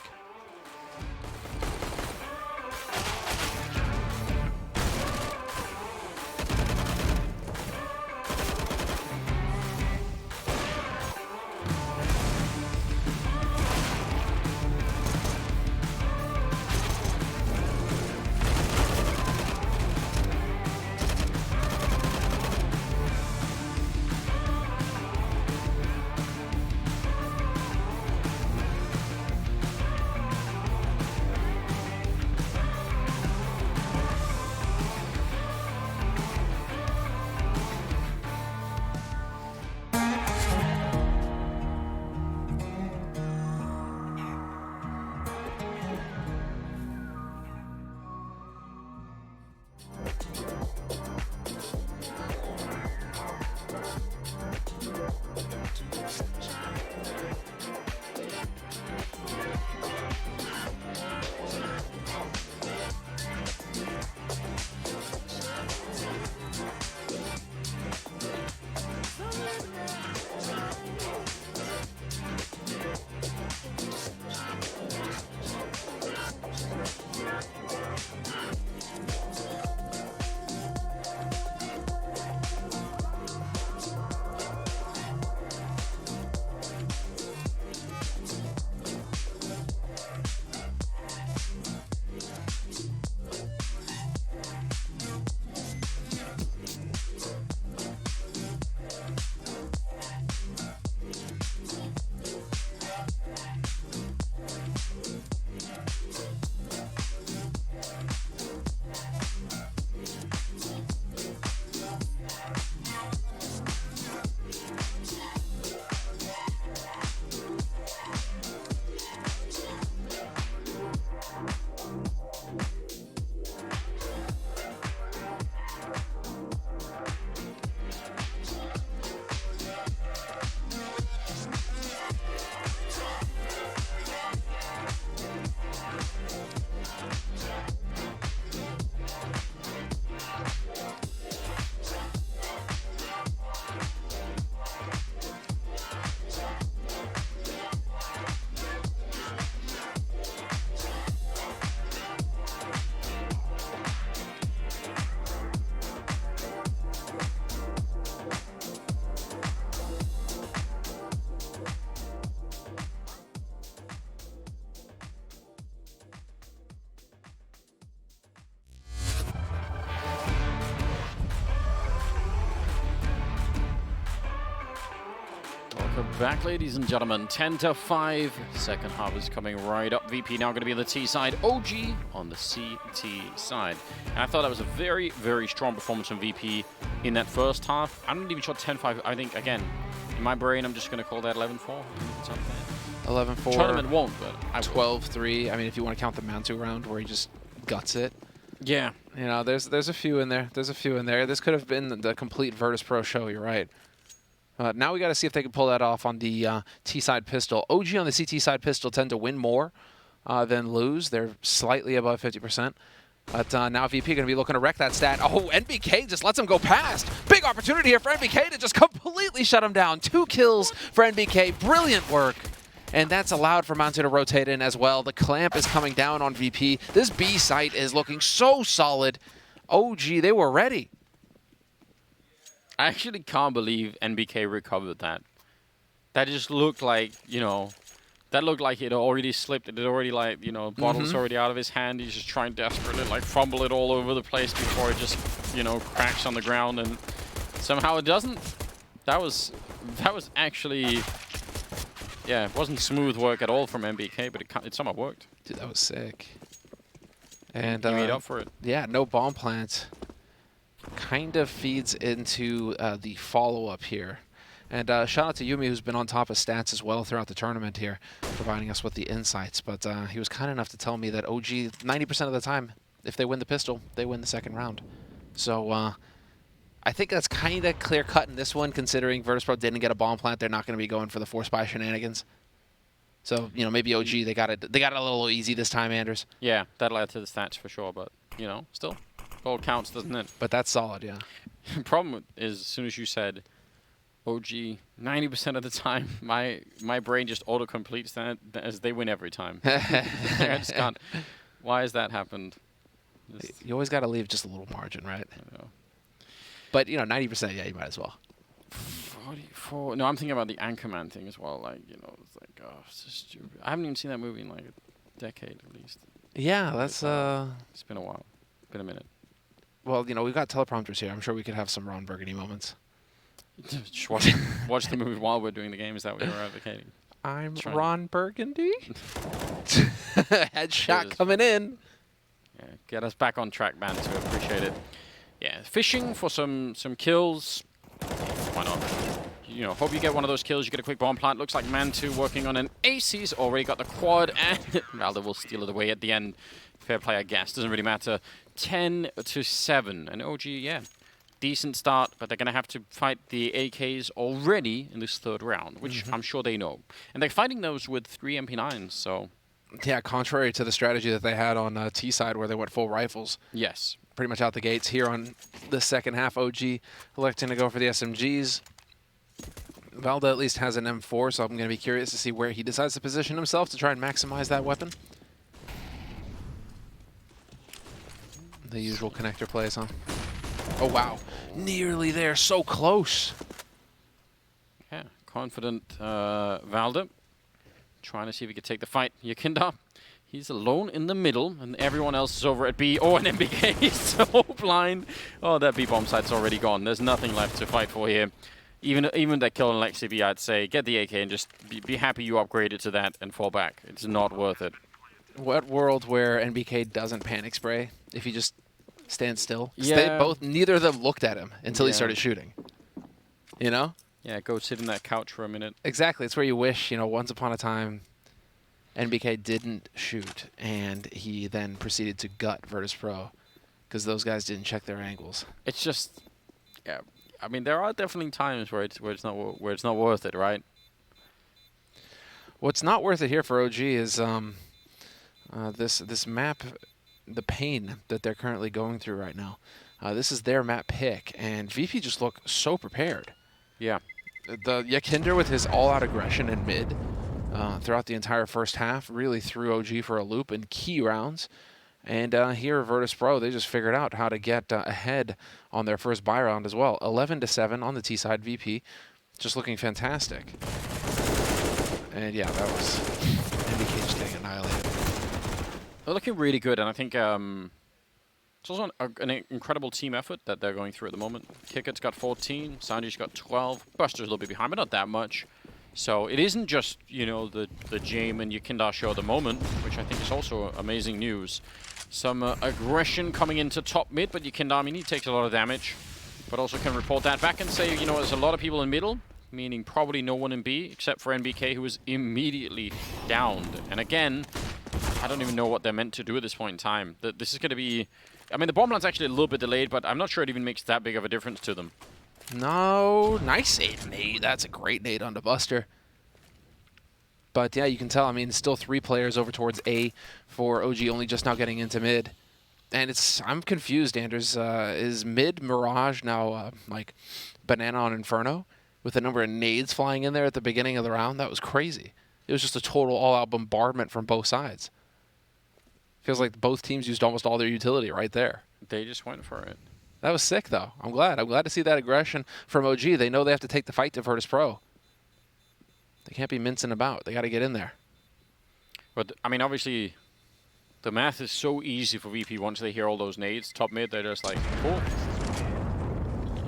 Welcome back, ladies and gentlemen. 10-5. Second half is coming right up. VP now going to be on the T side. OG on the CT side. And I thought that was a very, very strong performance from VP in that first half. I'm not even sure 10-5. I think, again, in my brain, I'm just going to call that 11-4. It's unfair. 11-4. Tournament won't, but I 12-3. I mean, if you want to count the Mantu round where he just guts it. Yeah. You know, there's a few in there. There's a few in there. This could have been the complete Virtus.pro show. You're right. Now we got to see if they can pull that off on the T-side pistol. OG on the CT side pistol tend to win more than lose. They're slightly above 50%. But now VP going to be looking to wreck that stat. Oh, NBK just lets him go past. Big opportunity here for NBK to just completely shut him down. 2 kills for NBK. Brilliant work. And that's allowed for Mantu to rotate in as well. The clamp is coming down on VP. This B site is looking so solid. OG, they were ready. I actually can't believe NBK recovered that. That just looked like, you know, that looked like it already slipped. It had already, like, you know, bottle's already out of his hand. He's just trying desperately, like, fumble it all over the place before it just, you know, cracks on the ground, and somehow it doesn't. That was actually, yeah, it wasn't smooth work at all from NBK, but it somehow worked. Dude, that was sick. And he made up for it. Yeah, no bomb plant. Kind of feeds into the follow-up here. And shout out to Yumi, who's been on top of stats as well throughout the tournament here, providing us with the insights. But he was kind enough to tell me that OG, 90% of the time, if they win the pistol, they win the second round. So I think that's kind of clear-cut in this one, considering Virtus.pro didn't get a bomb plant. They're not going to be going for the 4-spy shenanigans. So, you know, maybe OG, they got it a little easy this time, Anders. Yeah, that'll add to the stats for sure, but, you know, still. Gold counts, doesn't it? But that's solid, yeah. The problem is, as soon as you said OG, 90% of the time, my brain just auto-completes that as they win every time. I just can't. Why has that happened? You always got to leave just a little margin, right? I know. But, you know, 90%, yeah, you might as well. 44. No, I'm thinking about the Anchorman thing as well. Like, you know, it's like, oh, it's so stupid. I haven't even seen that movie in like a decade at least. Yeah, that's It's been a while. Been a minute. Well, you know, we've got teleprompters here. I'm sure we could have some Ron Burgundy moments. Just watch the movie while we're doing the game. Is that what you're advocating? I'm Ron Burgundy. Headshot coming in. Yeah, get us back on track, man. So appreciate it. Yeah, fishing for some kills. Why not? You know, hope you get one of those kills. You get a quick bomb plant. Looks like Mantu working on an ace. He's already got the quad, and Valda will steal it away at the end. Fair play, I guess. Doesn't really matter. 10-7. And OG, yeah, decent start, but they're going to have to fight the AKs already in this third round, which I'm sure they know. And they're fighting those with 3 MP9s, so... Yeah, contrary to the strategy that they had on T side where they went full rifles. Yes. Pretty much out the gates here on the second half. OG electing to go for the SMGs. Valda at least has an M4, so I'm going to be curious to see where he decides to position himself to try and maximize that weapon. The usual connector plays, huh? Oh, wow. Nearly there. So close. Yeah, confident Valda. Trying to see if he can take the fight. Yakinda, he's alone in the middle, and everyone else is over at B. Oh, and NBK is so blind. Oh, that B bomb site's already gone. There's nothing left to fight for here. Even that kill on Lexi B, I'd say, get the AK and just be happy you upgraded to that and fall back. It's not worth it. What world where NBK doesn't panic spray if he just stands still? Yeah. Neither of them looked at him until he started shooting. You know? Yeah, go sit in that couch for a minute. Exactly. It's where you wish, you know, once upon a time, NBK didn't shoot, and he then proceeded to gut Virtus.pro because those guys didn't check their angles. It's just, yeah. I mean, there are definitely times where it's not worth it, right? What's not worth it here for OG is this map, the pain that they're currently going through right now. This is their map pick, and VP just look so prepared. Yeah. The Yakinder with his all-out aggression in mid throughout the entire first half really threw OG for a loop in key rounds. And here at Virtus.pro, they just figured out how to get ahead on their first buy round as well. 11-7 on the T side. VP just looking fantastic. And yeah, that was NBK just getting annihilated. They're looking really good, and I think it's also an incredible team effort that they're going through at the moment. Kicker's got 14, Sanji's got 12, Buster's a little bit behind, but not that much. So it isn't just, you know, the Jame and Yekindar show at the moment, which I think is also amazing news. Some aggression coming into top mid, but Yekindar, I mean, he takes a lot of damage, but also can report that back and say, you know, there's a lot of people in middle, meaning probably no one in B, except for NBK, who was immediately downed. And again, I don't even know what they're meant to do at this point in time. This is going to be... I mean, the bomb line's actually a little bit delayed, but I'm not sure it even makes that big of a difference to them. No, nice nade. That's a great nade on the Buster. But yeah, you can tell, I mean, still 3 players over towards A for OG, only just now getting into mid. And I'm confused, Anders. Is mid Mirage now like Banana on Inferno? With the number of nades flying in there at the beginning of the round? That was crazy. It was just a total all-out bombardment from both sides. Feels like both teams used almost all their utility right there. They just went for it. That was sick, though. I'm glad. I'm glad to see that aggression from OG. They know they have to take the fight to Virtus.pro. They can't be mincing about. They got to get in there. But, I mean, obviously, the math is so easy for VP once they hear all those nades. Top mid, they're just like, cool.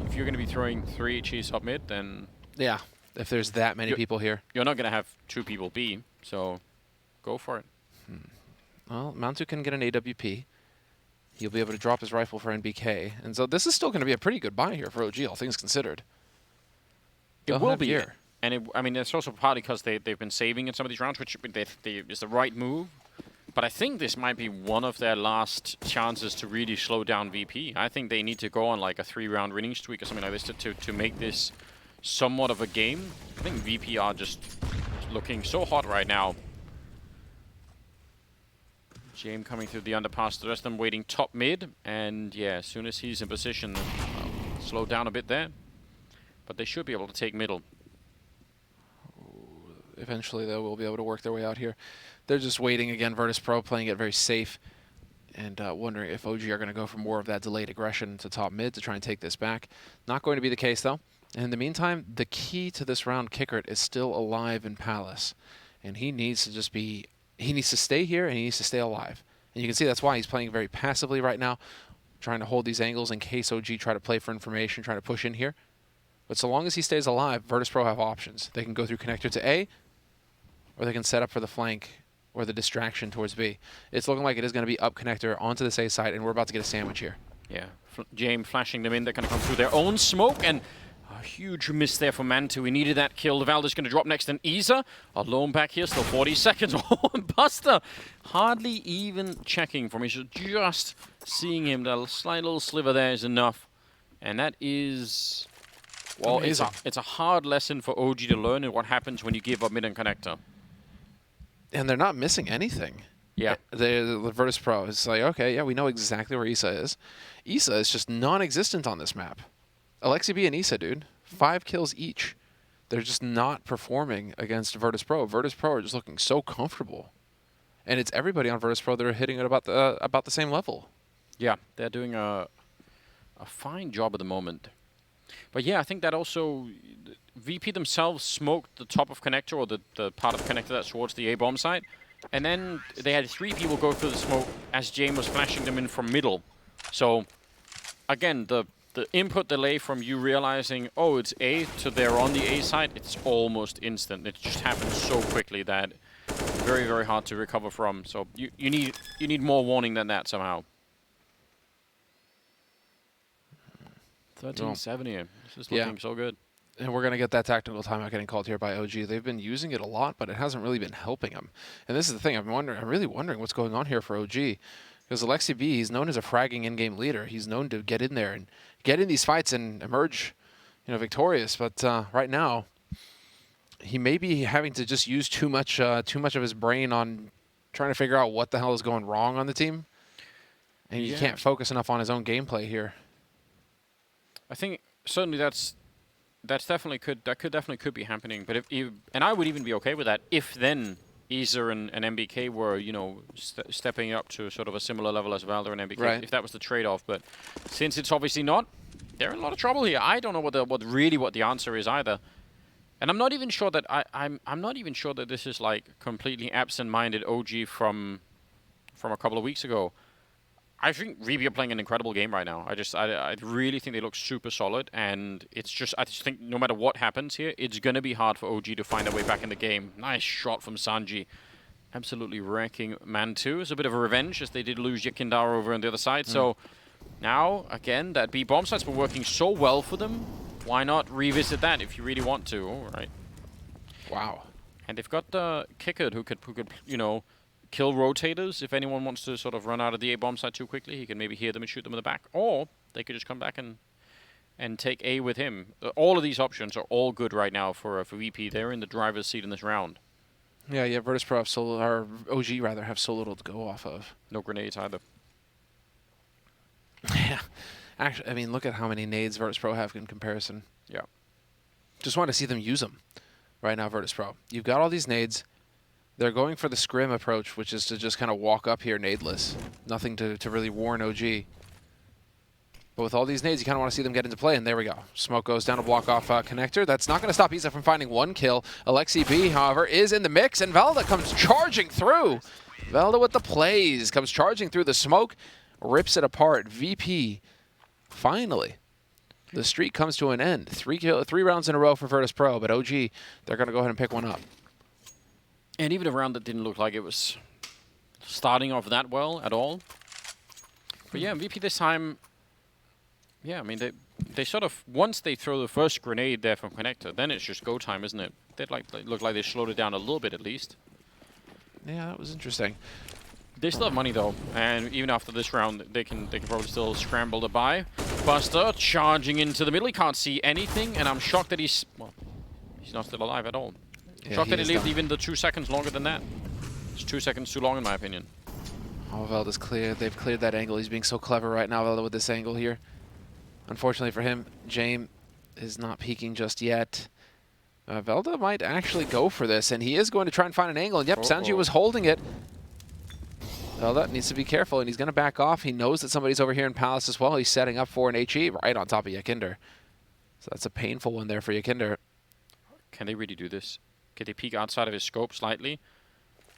If you're going to be throwing 3 HEs top mid, then... Yeah, if there's that many people here. You're not going to have 2 people B, so go for it. Well, Mantu can get an AWP. He'll be able to drop his rifle for NBK. And so this is still going to be a pretty good buy here for OG, all things considered. It will be. And I mean, it's also partly because they've been saving in some of these rounds, which is the right move. But I think this might be one of their last chances to really slow down VP. I think they need to go on like a 3-round winning streak or something like this to make this somewhat of a game. I think VP are just looking so hot right now. Jame coming through the underpass, the rest of them waiting top mid, and yeah, as soon as he's in position, slow down a bit there. But they should be able to take middle. Eventually, they will be able to work their way out here. They're just waiting again. Virtus.pro playing it very safe and wondering if OG are going to go for more of that delayed aggression to top mid to try and take this back. Not going to be the case, though. And in the meantime, the key to this round, Kickert, is still alive in Palace. And he needs to just be... He needs to stay here, and he needs to stay alive. And you can see that's why he's playing very passively right now, trying to hold these angles in case OG try to play for information, trying to push in here. But so long as he stays alive, Virtus.pro have options. They can go through connector to A, or they can set up for the flank or the distraction towards B. It's looking like it is going to be up connector onto this A side, and we're about to get a sandwich here. Yeah, Jame flashing them in. They're going to come through their own smoke, and a huge miss there for Mantu. We needed that kill. The Valda's going to drop next, and Isa alone back here, still 40 seconds. Oh, and Buster hardly even checking for me. So just seeing him, that slight little sliver there is enough. And that is, well, it's a hard lesson for OG to learn in what happens when you give up mid and connector. And they're not missing anything. Yeah. The Virtus.pro is like, okay, yeah, we know exactly where Isa is. Isa is just non-existent on this map. Alexi B and Isa, dude. 5 kills each. They're just not performing against Virtus.pro. Virtus.pro are just looking so comfortable. And it's everybody on Virtus.pro that are hitting it about the same level. Yeah, they're doing a fine job at the moment. But yeah, I think that also VP themselves smoked the top of connector, or the part of connector that's towards the A bomb site. And then they had 3 people go through the smoke as Jame was flashing them in from middle. So again, the input delay from you realizing, oh, it's A, to they're on the A side, it's almost instant. It just happens so quickly that very, very hard to recover from. So you need more warning than that somehow. 13-7 here. This is looking so good. And we're going to get that tactical timeout getting called here by OG. They've been using it a lot, but it hasn't really been helping them. And this is the thing. I'm really wondering what's going on here for OG. Because Alexi B, he's known as a fragging in-game leader. He's known to get in there and get in these fights and emerge, victorious. But right now, he may be having to just use too much of his brain on trying to figure out what the hell is going wrong on the team. And he can't focus enough on his own gameplay here. I think certainly that definitely could be happening. But and I would even be okay with that if then Isa and MBK were, stepping up to sort of a similar level as Valda and MBK, right, if that was the trade-off. But since it's obviously not, they're in a lot of trouble here. I don't know what the answer is either. And I'm not even sure that I'm not even sure that this is like completely absent-minded OG from a couple of weeks ago. I think VP are playing an incredible game right now. I really think they look super solid, and I just think no matter what happens here, it's gonna be hard for OG to find their way back in the game. Nice shot from Sanji, absolutely wrecking Man 2. It's a bit of a revenge as they did lose Yakindar over on the other side. So now again, that B bomb site's been working so well for them. Why not revisit that if you really want to? All right. Wow. And they've got Kickard who could kill rotators. If anyone wants to sort of run out of the A bomb site too quickly, he can maybe hear them and shoot them in the back. Or they could just come back and take A with him. All of these options are all good right now for VP. They're in the driver's seat in this round. Yeah, Virtus.pro have or OG rather have so little to go off of. No grenades either. Yeah. Actually, I mean, look at how many nades Virtus.pro have in comparison. Yeah. Just want to see them use them right now, Virtus.pro. You've got all these nades. They're going for the scrim approach, which is to just kind of walk up here nadeless. Nothing to really warn OG. But with all these nades, you kind of want to see them get into play, and there we go. Smoke goes down to block off connector. That's not going to stop Isa from finding one kill. Alexi B, however, is in the mix, and Velda comes charging through. Velda with the plays, comes charging through the smoke, rips it apart. VP, finally. The streak comes to an end. 3 rounds in a row for Virtus.pro, but OG, they're going to go ahead and pick one up. And even a round that didn't look like it was starting off that well at all. But yeah, VP this time, yeah, I mean, they sort of, once they throw the first grenade there from connector, then it's just go time, isn't it? They look like they slowed it down a little bit at least. Yeah, that was interesting. They still have money though, and even after this round, they can probably still scramble to buy. Buster charging into the middle, he can't see anything, and I'm shocked that he's not still alive at all. Yeah, Shocked that he lived done. even the 2 seconds longer than that. It's 2 seconds too long in my opinion. Oh, Velda's clear. They've cleared that angle. He's being so clever right now, Velda, with this angle here. Unfortunately for him, James is not peeking just yet. Velda might actually go for this, and he is going to try and find an angle. And yep, Sanji was holding it. Velda needs to be careful, and he's going to back off. He knows that somebody's over here in Palace as well. He's setting up for an HE right on top of Yakinder. So that's a painful one there for Yakinder. Can they really do this? Can they peek outside of his scope slightly?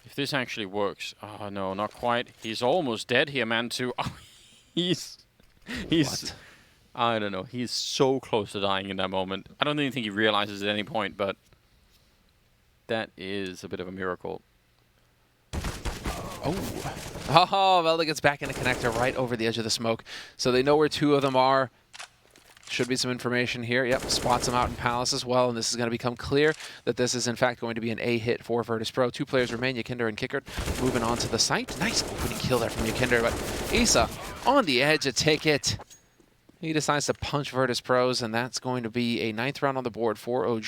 If this actually works. Oh, no, not quite. He's almost dead here, man, too. Oh, he's What? I don't know. He's so close to dying in that moment. I don't even think he realizes at any point, but that is a bit of a miracle. Oh, Velda gets back in a connector right over the edge of the smoke. So they know where two of them are. Should be some information here. Yep, spots them out in Palace as well, and this is going to become clear that this is in fact going to be an A hit for Virtus.pro. 2 players remain, Yakinder and Kickard, moving on to the site. Nice opening kill there from Yakinder, but Isa on the edge to take it. He decides to punch Virtus.pros, and that's going to be a 9th round on the board for OG.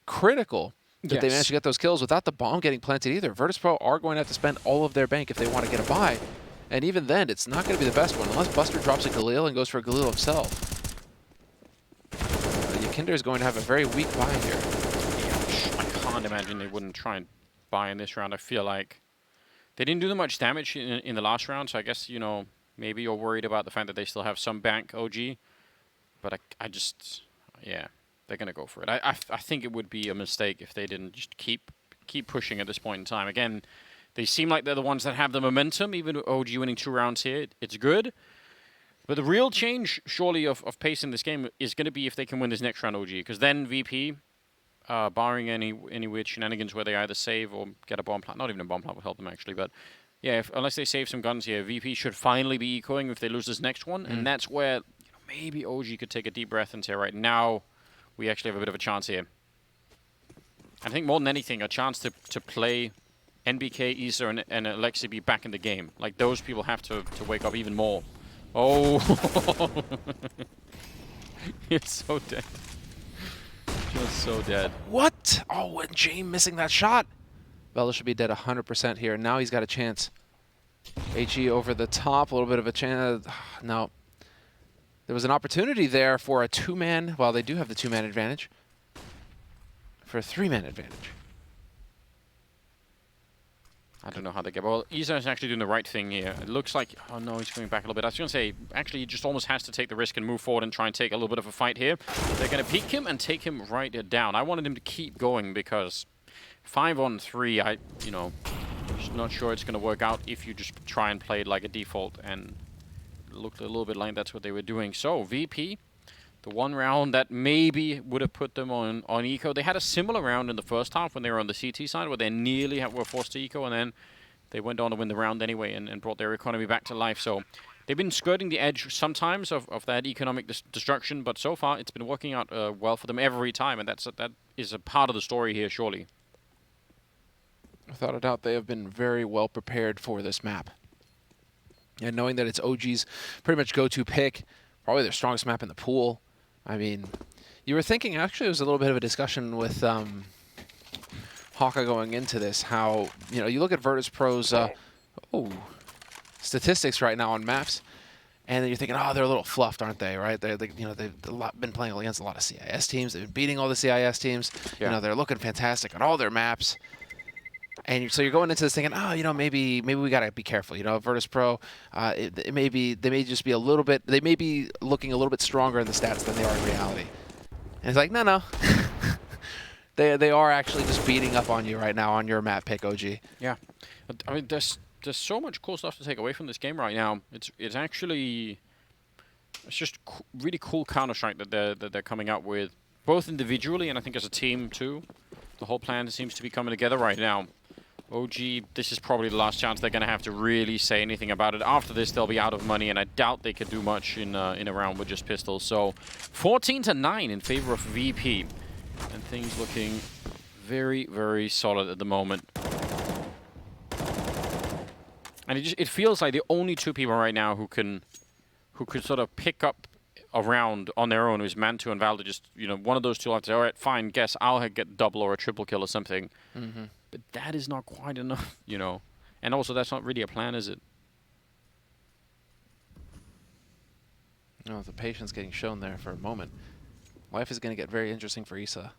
Critical that they managed to get those kills without the bomb getting planted either. Virtus.pro are going to have to spend all of their bank if they want to get a buy, and even then, it's not going to be the best one unless Buster drops a Galil and goes for a Galil himself. Yakinder is going to have a very weak buy here. I can't imagine they wouldn't try and buy in this round. I feel like they didn't do that much damage in the last round, so I guess, you know, maybe you're worried about the fact that they still have some bank OG. But I just, yeah, they're going to go for it. I think it would be a mistake if they didn't just keep pushing at this point in time. Again, they seem like they're the ones that have the momentum, even OG winning 2 rounds here. It's good. But the real change, surely, of pace in this game is going to be if they can win this next round OG. Because then VP, barring any weird shenanigans where they either save or get a bomb plant. Not even a bomb plant will help them, actually. But yeah, unless they save some guns here, VP should finally be ecoing if they lose this next one. And that's where maybe OG could take a deep breath and say, right, now we actually have a bit of a chance here. I think more than anything, a chance to play NBK, Isa, and Alexi B back in the game. Like, those people have to wake up even more. Oh, it's so dead. Just so dead. What? Oh, and James missing that shot. Velda should be dead 100% here. Now he's got a chance. HE over the top, a little bit of a chance. No. There was an opportunity there for a 2-man. Well, they do have the 2-man advantage. For a 3-man advantage. I don't know how they get. Well, Isa is actually doing the right thing here. It looks like, oh no, he's going back a little bit. I was going to say, actually, he just almost has to take the risk and move forward and try and take a little bit of a fight here. They're going to peek him and take him right down. I wanted him to keep going because 5-on-3, you know, just not sure it's going to work out if you just try and play it like a default and looked a little bit like that's what they were doing. So VP, the one round that maybe would have put them on eco. They had a similar round in the first half when they were on the CT side, where they nearly were forced to eco, and then they went on to win the round anyway and brought their economy back to life. So they've been skirting the edge sometimes of that economic destruction, but so far it's been working out well for them every time, and that is a part of the story here, surely. Without a doubt, they have been very well prepared for this map. And knowing that it's OG's pretty much go-to pick, probably their strongest map in the pool. I mean, you were thinking, actually, it was a little bit of a discussion with Hawka going into this, how, you know, you look at Virtus.pro's statistics right now on maps, and then you're thinking, oh, they're a little fluffed, aren't they, right? They've been playing against a lot of CIS teams. They've been beating all the CIS teams. Yeah. You know, they're looking fantastic on all their maps. And so you're going into this thinking, oh, you know, maybe we got to be careful. You know, Virtus.pro, they may be looking a little bit stronger in the stats than they are in reality. And it's like, no. they are actually just beating up on you right now on your map pick, OG. Yeah. I mean, there's so much cool stuff to take away from this game right now. It's just really cool Counter-Strike that they're coming out with, both individually and I think as a team too. The whole plan seems to be coming together right now. OG, this is probably the last chance they're going to have to really say anything about it. After this, they'll be out of money, and I doubt they could do much in a round with just pistols. So 14-9 in favor of VP, and things looking very, very solid at the moment. And it feels like the only two people right now who could sort of pick up a round on their own is Mantu and Valde. Just, you know, one of those two will have to say, all right, fine, guess I'll get double or a triple kill or something. Mm-hmm. But that is not quite enough, you know. And also, that's not really a plan, is it? No, the patience getting shown there for a moment. Life is going to get very interesting for Issa.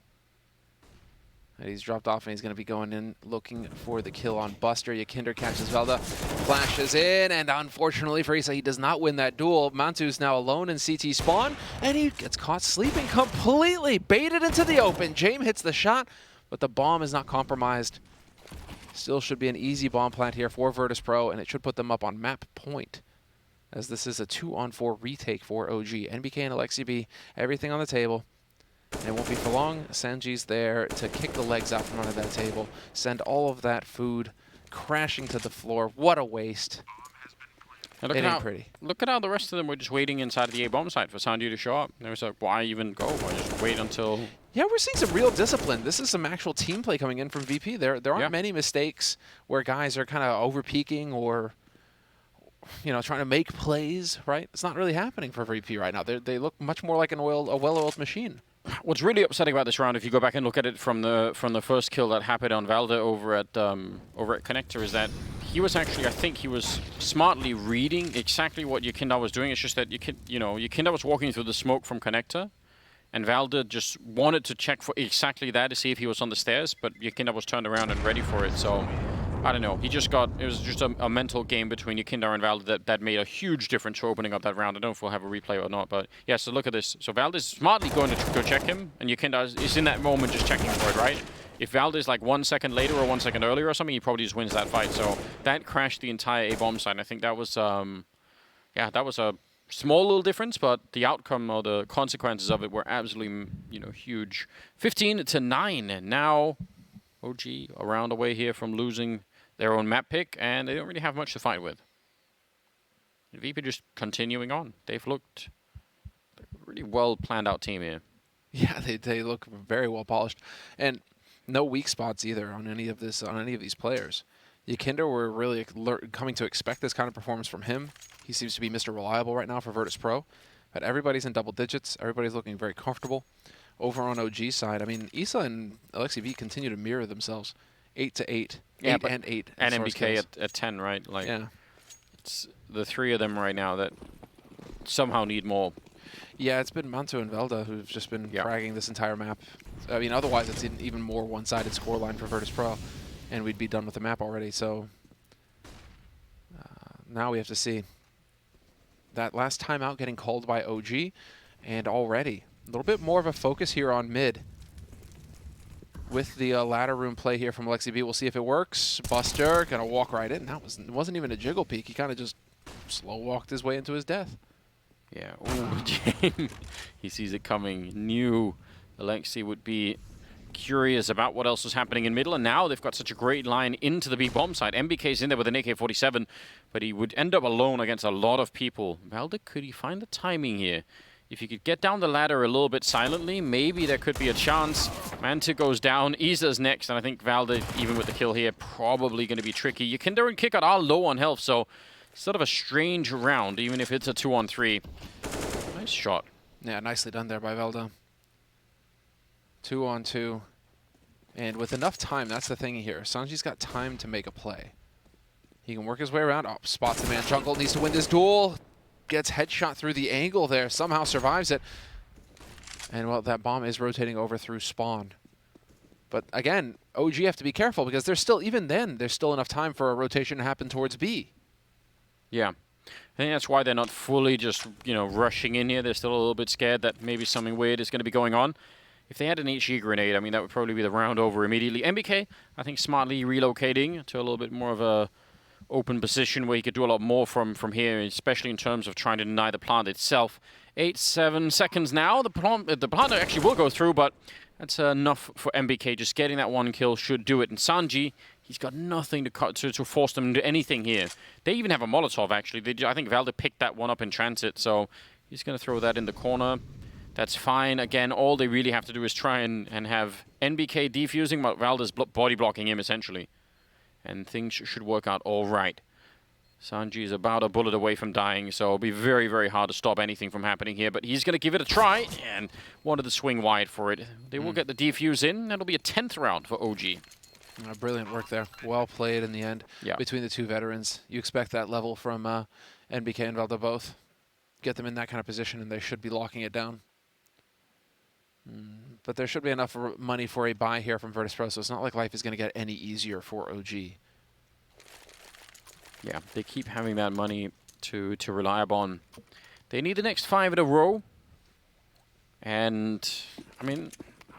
And he's dropped off, and he's going to be going in looking for the kill on Buster. Yakinder catches Velda, flashes in, and unfortunately for Issa, he does not win that duel. Mantu's now alone in CT spawn, and he gets caught sleeping completely, baited into the open. James hits the shot, but the bomb is not compromised. Still should be an easy bomb plant here for Virtus.pro, and it should put them up on map point, as this is a 2-on-4 retake for OG. NBK and Alexi B, everything on the table. And it won't be for long. Sanji's there to kick the legs out from under that table, send all of that food crashing to the floor. What a waste. Look at how the rest of them were just waiting inside of the A-bomb site for Sanji to show up. They was like, why even go? Why just wait until... Yeah, we're seeing some real discipline. This is some actual team play coming in from VP. There aren't many mistakes where guys are kind of over-peaking or, you know, trying to make plays, right? It's not really happening for VP right now. They look much more like a well-oiled machine. What's really upsetting about this round, if you go back and look at it from the first kill that happened on Valde over at Connector, is that he was actually, I think he was smartly reading exactly what Yakinder was doing. It's just that Yakinder was walking through the smoke from Connector, and Valde just wanted to check for exactly that to see if he was on the stairs, but Yakinder was turned around and ready for it. So I don't know. It was just a mental game between Yakinder and Valde that made a huge difference for opening up that round. I don't know if we'll have a replay or not, but yeah, so look at this. So Valde is smartly going to go check him, and Yakinder is in that moment just checking for it, right? If Valde is like 1 second later or 1 second earlier or something, he probably just wins that fight. So that crashed the entire A-bomb site. And I think that was, that was a small little difference, but the outcome or the consequences of it were absolutely, huge. 15-9, and now OG around away here from losing their own map pick, and they don't really have much to fight with. VP just continuing on. They've looked like a really well planned out team here. Yeah, they look very well polished, and no weak spots either on any of these players. Yakinder, we're really coming to expect this kind of performance from him. He seems to be Mr. Reliable right now for Virtus.pro, but everybody's in double digits. Everybody's looking very comfortable. Over on OG's side, I mean, Issa and Alexi V continue to mirror themselves. 8-8. Yeah, 8 and 8. And MBK at 10, right? Like, yeah. It's the three of them right now that somehow need more. Yeah, it's been Mantu and Velda who've just been fragging this entire map. I mean, otherwise it's an even more one-sided scoreline for Virtus.pro, and we'd be done with the map already. So now we have to see that last timeout getting called by OG, and already a little bit more of a focus here on mid. With the ladder room play here from Alexi B, we'll see if it works. Buster gonna walk right in. It wasn't even a jiggle peek. He kind of just slow walked his way into his death. Yeah. Ooh, James. He sees it coming. Knew Alexi would be curious about what else was happening in middle, and now they've got such a great line into the B bomb side. MBK's in there with an AK-47, but he would end up alone against a lot of people. Valde, could he find the timing here? If he could get down the ladder a little bit silently, maybe there could be a chance. Manta goes down, Isa's next, and I think Valde, even with the kill here, probably going to be tricky. Yakinder and KiNK are low on health, so sort of a strange round, even if it's a 2-on-3. Nice shot. Yeah, nicely done there by Valde. 2-on-2. And with enough time, that's the thing here. Sanji's got time to make a play. He can work his way around. Oh, spots the man. Jungle needs to win this duel. Gets headshot through the angle there. Somehow survives it. And, well, that bomb is rotating over through spawn. But, again, OG have to be careful because there's still, even then, there's still enough time for a rotation to happen towards B. Yeah. I think that's why they're not fully just, you know, rushing in here. They're still a little bit scared that maybe something weird is going to be going on. If they had an HE grenade, I mean, that would probably be the round over immediately. MBK, I think, smartly relocating to a little bit more of a open position where he could do a lot more from here, especially in terms of trying to deny the plant itself. 8-7 seconds now. The plant actually will go through, but that's enough for MBK. Just getting that one kill should do it. And Sanji, he's got nothing to force them into anything here. They even have a Molotov, actually. I think Valde picked that one up in transit, so he's going to throw that in the corner. That's fine. Again, all they really have to do is try and have NBK defusing, but Valde's body blocking him, essentially. And things should work out all right. Sanji is about a bullet away from dying, so it'll be very, very hard to stop anything from happening here. But he's going to give it a try, and wanted to swing wide for it. They will get the defuse in. That'll be a 10th round for OG. Brilliant work there. Well played in the end between the two veterans. You expect that level from NBK and Valde both. Get them in that kind of position, and they should be locking it down. But there should be enough money for a buy here from Virtus.pro, so it's not like life is going to get any easier for OG. Yeah, they keep having that money to rely upon. They need the next 5 in a row. And, I mean,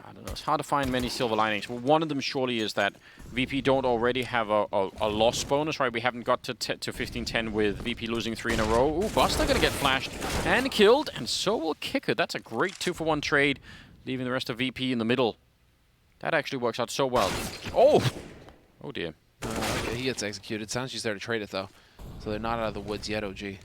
I don't know. It's hard to find many silver linings. Well, one of them surely is that VP don't already have a loss bonus, right? We haven't got to 15-10 with VP losing 3 in a row. Ooh, Buster going to get flashed and killed, and so will KiNK. That's a great 2-for-1 trade, leaving the rest of VP in the middle. That actually works out so well. Oh! Oh, dear. He gets executed. Sanji's there to trade it, though. So they're not out of the woods yet, OG. Yeah.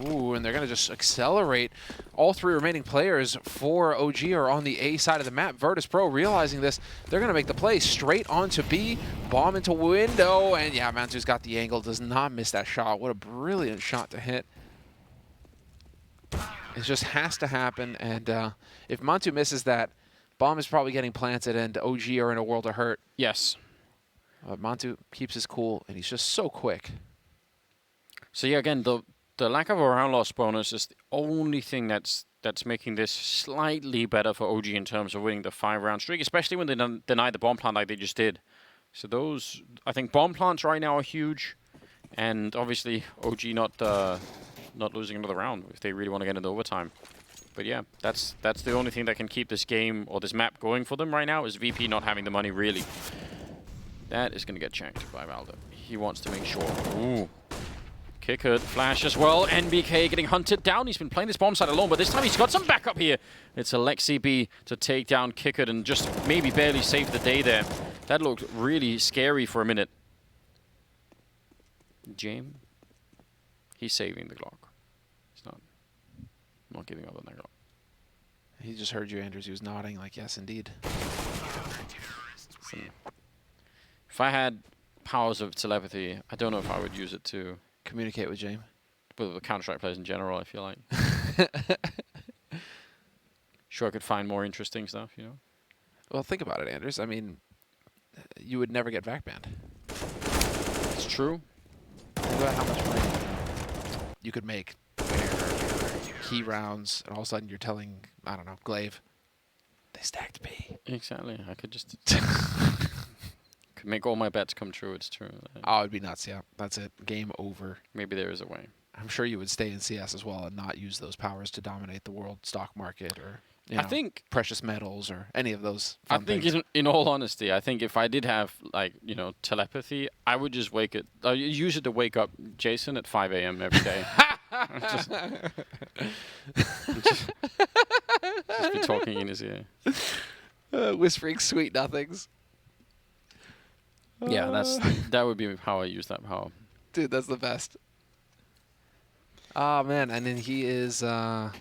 Ooh, and they're going to just accelerate. All 3 remaining players for OG are on the A side of the map. Virtus.pro realizing this, they're going to make the play straight onto B. Bomb into window, and yeah, Mantu's got the angle. Does not miss that shot. What a brilliant shot to hit. It just has to happen, and if Mantu misses that, bomb is probably getting planted, and OG are in a world of hurt. Yes. Mantu keeps his cool, and he's just so quick. So yeah, again, the lack of a round loss bonus is the only thing that's making this slightly better for OG in terms of winning the 5-round streak, especially when they deny the bomb plant like they just did. So those, I think, bomb plants right now are huge, and obviously OG not losing another round if they really want to get into overtime. But yeah, that's the only thing that can keep this game or this map going for them right now is VP not having the money, really. That is going to get checked by Valde. He wants to make sure. Ooh. KiNK flash as well. NBK getting hunted down. He's been playing this bomb side alone, but this time he's got some backup here. It's Alexi B to take down KiNK and just maybe barely save the day there. That looked really scary for a minute. James, he's saving the Glock. He's not giving up on that Glock. He just heard you, Andrews. He was nodding like, yes, indeed. If I had powers of telepathy, I don't know if I would use it to communicate with James. With the Counter-Strike players in general, I feel like. Sure, I could find more interesting stuff, you know? Well, think about it, Anders. I mean, you would never get vac banned. It's true. Think about how much money you could make key rounds, and all of a sudden you're telling, I don't know, Glaive, they stacked B. Exactly. I could just could make all my bets come true. It's true. Oh, it'd be nuts. Yeah, that's it. Game over. Maybe there is a way. I'm sure you would stay in CS as well and not use those powers to dominate the world stock market or. you I know, think precious metals or any of those. I fun think things. in all honesty, I think if I did have like telepathy, I would just use it to wake up Jason at 5 a.m. every day. just be talking in his ear. Whispering sweet nothings. Yeah, that would be how I use that power. Dude, that's the best. Oh man, and then he is The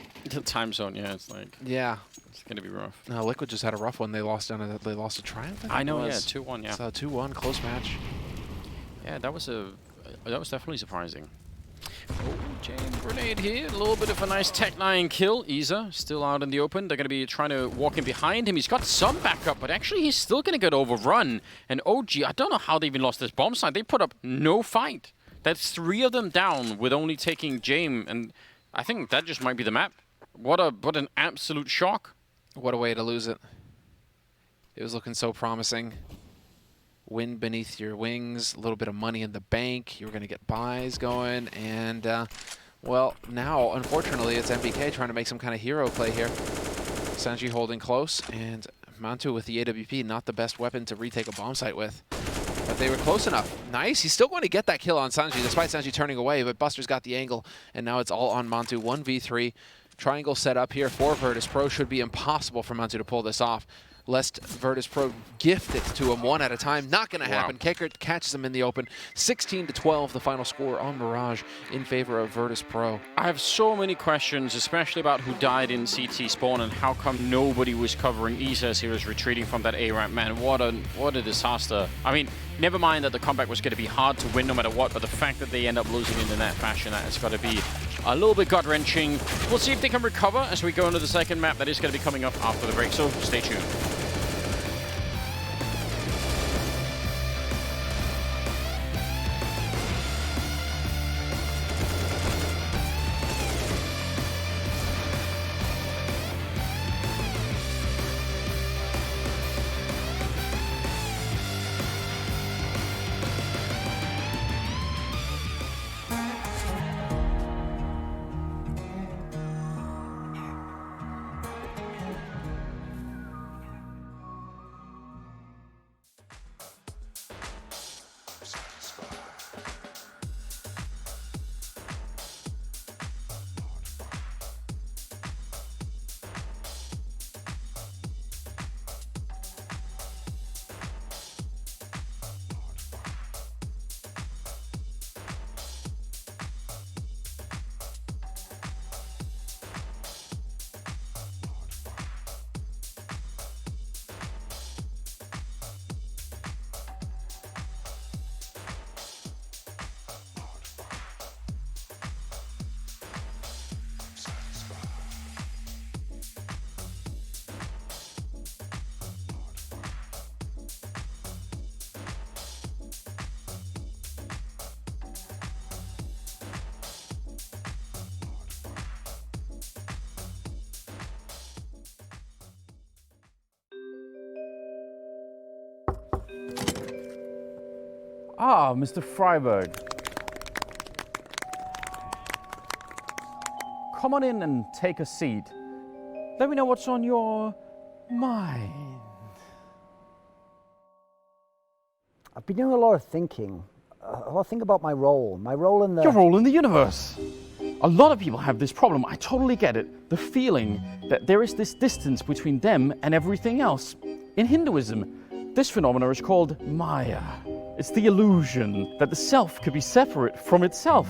time zone, yeah, it's like yeah. it's gonna be rough. No, Liquid just had a rough one. They lost to Triumph. I know, it yeah, was. 2-1, yeah. So 2-1, close match. Yeah, that was definitely surprising. Oh, chain grenade here. A little bit of a nice Tech 9 kill. Isa still out in the open. They're going to be trying to walk in behind him. He's got some backup, but actually he's still going to get overrun. And OG, I don't know how they even lost this bomb site. They put up no fight. That's 3 of them down with only taking Jame, and I think that just might be the map. What an absolute shock. What a way to lose it. It was looking so promising. Wind beneath your wings, a little bit of money in the bank. You were going to get buys going, and well, now unfortunately it's MBK trying to make some kind of hero play here. Sanji holding close, and Mantu with the AWP, not the best weapon to retake a bomb site with. But they were close enough. Nice. He's still going to get that kill on Sanji, despite Sanji turning away, but Buster's got the angle, and now it's all on Mantu. 1v3. Triangle set up here for Virtus.pro. Should be impossible for Mantu to pull this off, lest Virtus.pro gift it to him one at a time. Not going to happen. Wow. Kicker catches him in the open. 16-12, the final score on Mirage in favor of Virtus.pro. I have so many questions, especially about who died in CT spawn and how come nobody was covering Isa as he was retreating from that A-ramp. Man, what a disaster. I mean, never mind that the comeback was going to be hard to win no matter what, but the fact that they end up losing in that fashion, that has got to be a little bit gut-wrenching. We'll see if they can recover as we go into the second map that is going to be coming up after the break, so stay tuned. Ah, Mr. Freiberg. Come on in and take a seat. Let me know what's on your mind. I've been doing a lot of thinking. A lot of thinking about my role in the... Your role in the universe. A lot of people have this problem. I totally get it. The feeling that there is this distance between them and everything else. In Hinduism, this phenomenon is called Maya. It's the illusion that the self could be separate from itself.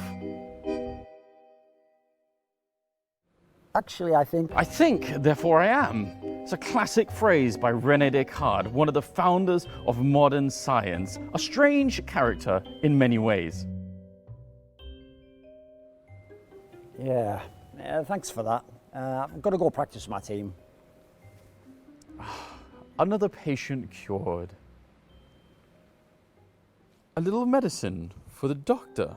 Actually, I think, therefore I am. It's a classic phrase by René Descartes, one of the founders of modern science. A strange character in many ways. Yeah, thanks for that. I've got to go practice my team. Another patient cured. A little medicine for the doctor.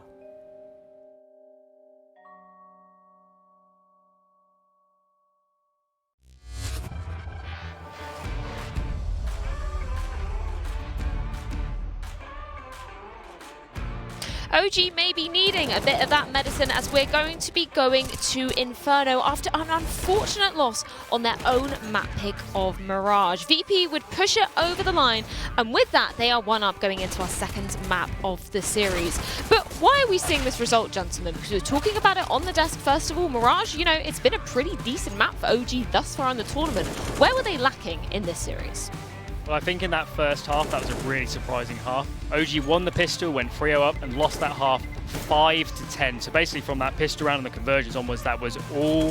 OG may be needing a bit of that medicine as we're going to be going to Inferno after an unfortunate loss on their own map pick of Mirage. VP would push it over the line, and with that, they are 1-up going into our second map of the series. But why are we seeing this result, gentlemen? Because we're talking about it on the desk. First of all, Mirage, you know, it's been a pretty decent map for OG thus far in the tournament. Where were they lacking in this series? Well, I think in that first half, that was a really surprising half. OG won the pistol, went 3-0 up, and lost that half 5-10. So basically from that pistol round and the conversions onwards, that was all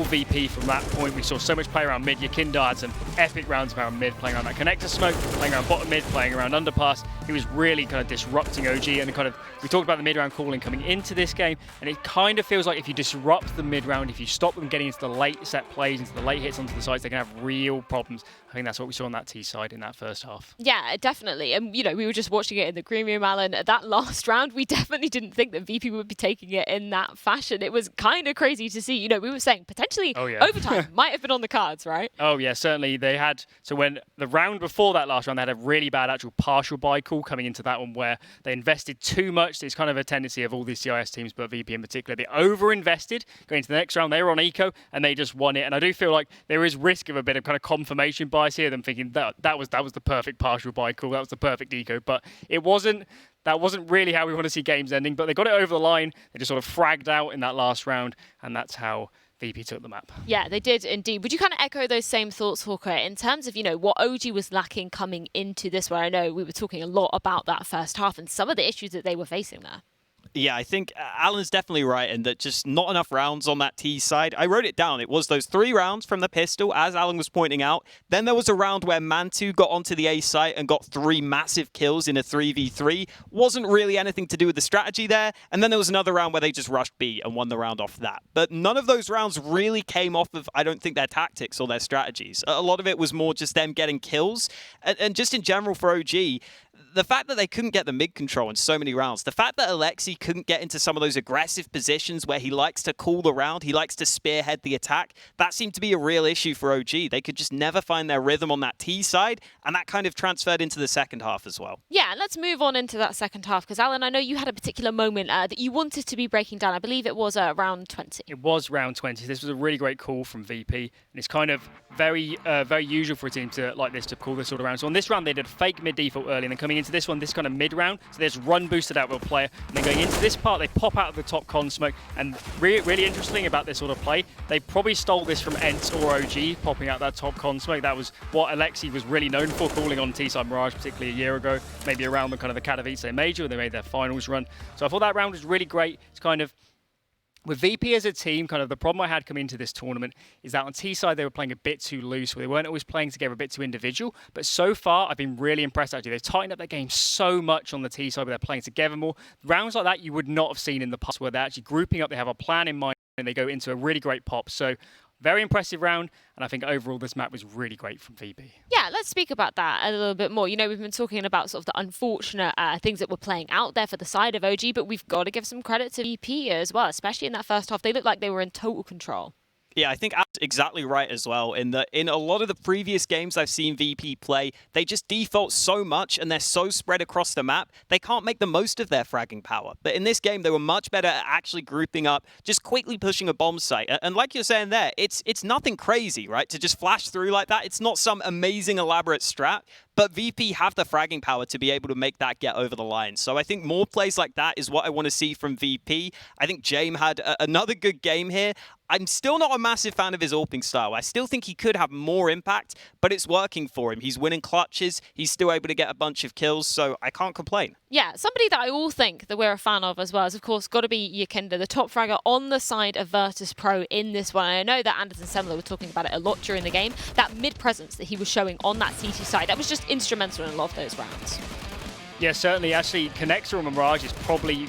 VP from that point. We saw so much play around mid. KiNK had some epic rounds around mid, playing around that connector smoke, playing around bottom mid, playing around underpass. He was really kind of disrupting OG, and kind of, we talked about the mid-round calling coming into this game, and it kind of feels like if you disrupt the mid-round, if you stop them getting into the late set plays, into the late hits onto the sides, they can have real problems. I think that's what we saw on that T side in that first half. Yeah, definitely. And, you know, we were just watching it in the green room, Alan. That last round, we definitely didn't think that VP would be taking it in that fashion. It was kind of crazy to see. You know, we were saying potentially overtime might have been on the cards, right? Oh, yeah, certainly. They had, so when the round before that last round, they had a really bad actual partial buy call coming into that one where they invested too much. It's kind of a tendency of all these CIS teams, but VP in particular. They over-invested going into the next round. They were on eco and they just won it. And I do feel like there is risk of a bit of kind of confirmation bias here, them thinking that was the perfect partial buy call, that was the perfect eco, but it wasn't. That wasn't really how we want to see games ending, but they got it over the line. They just sort of fragged out in that last round, and that's how VP took the map. Yeah, they did indeed. Would you kind of echo those same thoughts, Hawker, in terms of, you know, what OG was lacking coming into this, where I know we were talking a lot about that first half and some of the issues that they were facing there? Yeah, I think Alan's definitely right in that just not enough rounds on that T side. I wrote it down. It was those 3 rounds from the pistol, as Alan was pointing out. Then there was a round where Mantu got onto the A site and got 3 massive kills in a 3v3. Wasn't really anything to do with the strategy there. And then there was another round where they just rushed B and won the round off that. But none of those rounds really came off of, I don't think, their tactics or their strategies. A lot of it was more just them getting kills. And just in general for OG, the fact that they couldn't get the mid control in so many rounds, the fact that Alexi couldn't get into some of those aggressive positions where he likes to call the round, he likes to spearhead the attack, that seemed to be a real issue for OG. They could just never find their rhythm on that T side, and that kind of transferred into the second half as well. Yeah, let's move on into that second half, because Alan, I know you had a particular moment that you wanted to be breaking down. I believe it was round 20. It was round 20. This was a really great call from VP, and it's kind of very usual for a team to like this to call this sort of round. So on this round, they did fake mid default early, and then coming into this one, this kind of mid round, so there's run boosted out with a player, and then going into this part, they pop out of the top con smoke. And really interesting about this sort of play, they probably stole this from Ent or OG, popping out that top con smoke. That was what Alexi was really known for, calling on T-side Mirage, particularly a year ago, maybe around the kind of the Katowice Major, when they made their finals run. So I thought that round was really great. It's kind of, with VP as a team, kind of the problem I had coming into this tournament is that on T-side they were playing a bit too loose, where they weren't always playing together, a bit too individual. But so far, I've been really impressed actually. They've tightened up their game so much on the T-side, where they're playing together more. Rounds like that you would not have seen in the past, where they're actually grouping up, they have a plan in mind, and they go into a really great pop. So very impressive round, and I think overall this map was really great from VP. Yeah, let's speak about that a little bit more. You know, we've been talking about sort of the unfortunate things that were playing out there for the side of OG, but we've got to give some credit to VP as well, especially in that first half. They looked like they were in total control. Yeah, I think Adam's exactly right as well. In a lot of the previous games I've seen VP play, they just default so much and they're so spread across the map, they can't make the most of their fragging power. But in this game, they were much better at actually grouping up, just quickly pushing a bomb site. And like you're saying there, it's nothing crazy, right? To just flash through like that, it's not some amazing elaborate strat. But VP have the fragging power to be able to make that get over the line. So I think more plays like that is what I want to see from VP. I think James had another good game here. I'm still not a massive fan of his AWPing style. I still think he could have more impact, but it's working for him. He's winning clutches. He's still able to get a bunch of kills, so I can't complain. Yeah, somebody that I all think that we're a fan of as well is, of course, got to be KiNK, the top fragger on the side of Virtus.pro in this one. And I know that Anderson Semler were talking about it a lot during the game. That mid-presence that he was showing on that CT side, that was just instrumental in a lot of those rounds. Yeah, certainly. Actually, Connector and Mirage is probably,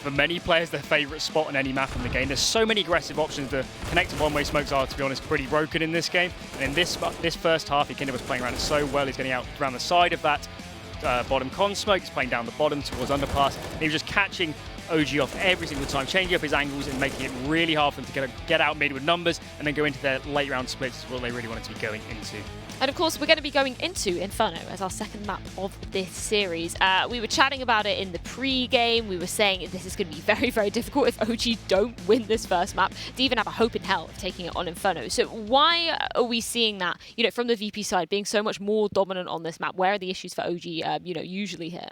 for many players, their favourite spot on any map in the game. There's so many aggressive options. The Connector one-way smokes are, to be honest, pretty broken in this game. And in this first half, KiNK was playing around it so well. He's getting out around the side of that bottom con smoke. He's playing down the bottom towards underpass. And he was just catching OG off every single time, changing up his angles and making it really hard for them to get out mid with numbers and then go into their late round splits is what they really wanted to be going into. And of course, we're going to be going into Inferno as our second map of this series. We were chatting about it in the pre-game. We were saying this is going to be very, very difficult if OG don't win this first map to even have a hope in hell of taking it on Inferno. So why are we seeing that, from the VP side being so much more dominant on this map? Where are the issues for OG, usually here?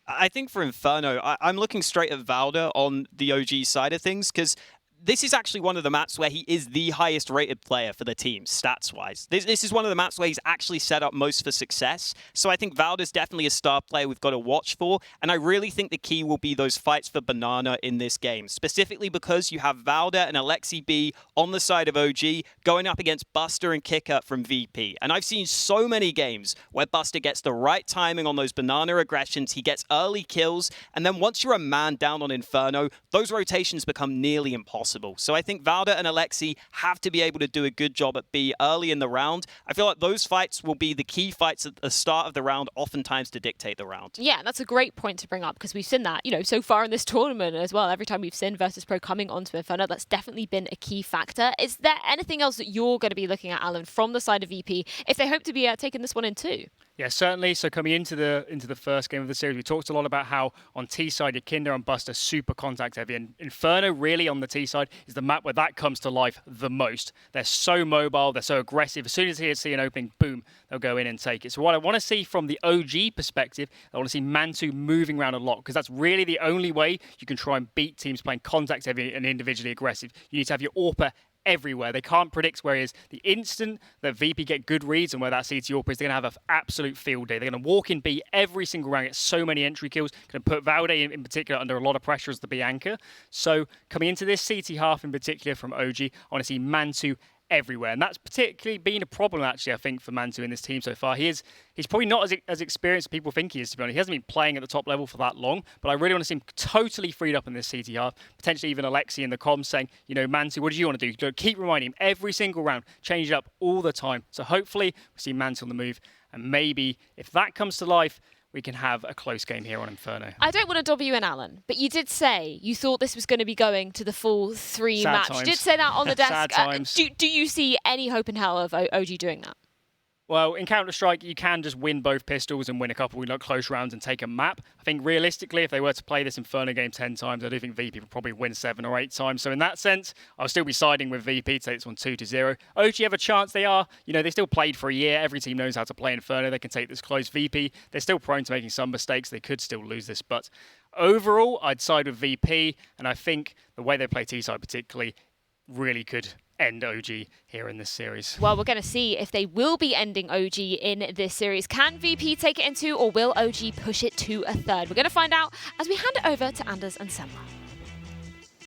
I think for Inferno, I'm looking straight at Valda on the OG side of things, because this is actually one of the maps where he is the highest rated player for the team, stats-wise. This is one of the maps where he's actually set up most for success. So I think Valda's definitely a star player we've got to watch for. And I really think the key will be those fights for Banana in this game, specifically because you have Valda and Alexi B on the side of OG going up against Buster and Kicker from VP. And I've seen so many games where Buster gets the right timing on those Banana aggressions, he gets early kills, and then once you're a man down on Inferno, those rotations become nearly impossible. So I think Valda and Alexi have to be able to do a good job at B early in the round. I feel like those fights will be the key fights at the start of the round, oftentimes to dictate the round. Yeah, that's a great point to bring up because we've seen that, so far in this tournament as well. Every time we've seen Virtus.pro coming onto Inferno, that's definitely been a key factor. Is there anything else that you're going to be looking at, Alan, from the side of VP if they hope to be taking this one in too? Yeah, certainly. So coming into the first game of the series, we talked a lot about how on T side, your Kinder and Buster super contact heavy, and Inferno really on the T side is the map where that comes to life the most. They're so mobile, they're so aggressive. As soon as they see an opening, boom, they'll go in and take it. So what I want to see from the OG perspective, I want to see Mantu moving around a lot because that's really the only way you can try and beat teams playing contact heavy and individually aggressive. You need to have your AWPer everywhere. They can't predict where he is. The instant that VP get good reads and where that CT AWPer is, they're going to have an absolute field day. They're going to walk in B every single round, get so many entry kills, going to put Valde in particular under a lot of pressure as the B anchor. So coming into this CT half in particular from OG, I want to see Mantu everywhere. And that's particularly been a problem, actually, I think, for Mantu in this team so far. He's probably not as experienced as people think he is, to be honest. He hasn't been playing at the top level for that long, but I really want to see him totally freed up in this CT half. Potentially even Alexi in the comms saying, Mantu, what do you want to do? Keep reminding him every single round, change it up all the time. So hopefully we see Mantu on the move. And maybe if that comes to life, we can have a close game here on Inferno. I don't want to dob you in, Alan, but you did say you thought this was going to be going to the full 3 match. Times. You did say that on the desk. Sad times. Do you see any hope in hell of OG doing that? Well, in Counter-Strike, you can just win both pistols and win a couple of close rounds and take a map. I think realistically, if they were to play this Inferno game 10 times, I do think VP would probably win 7 or 8 times. So in that sense, I'll still be siding with VP to take this one 2-0. OG have a chance. They are, they still played for a year. Every team knows how to play Inferno. They can take this close. VP, they're still prone to making some mistakes. They could still lose this. But overall, I'd side with VP. And I think the way they play T-side particularly really could end OG here in this series. Well, we're going to see if they will be ending OG in this series. Can VP take it in 2 or will OG push it to a 3rd? We're going to find out as we hand it over to Anders and Selma.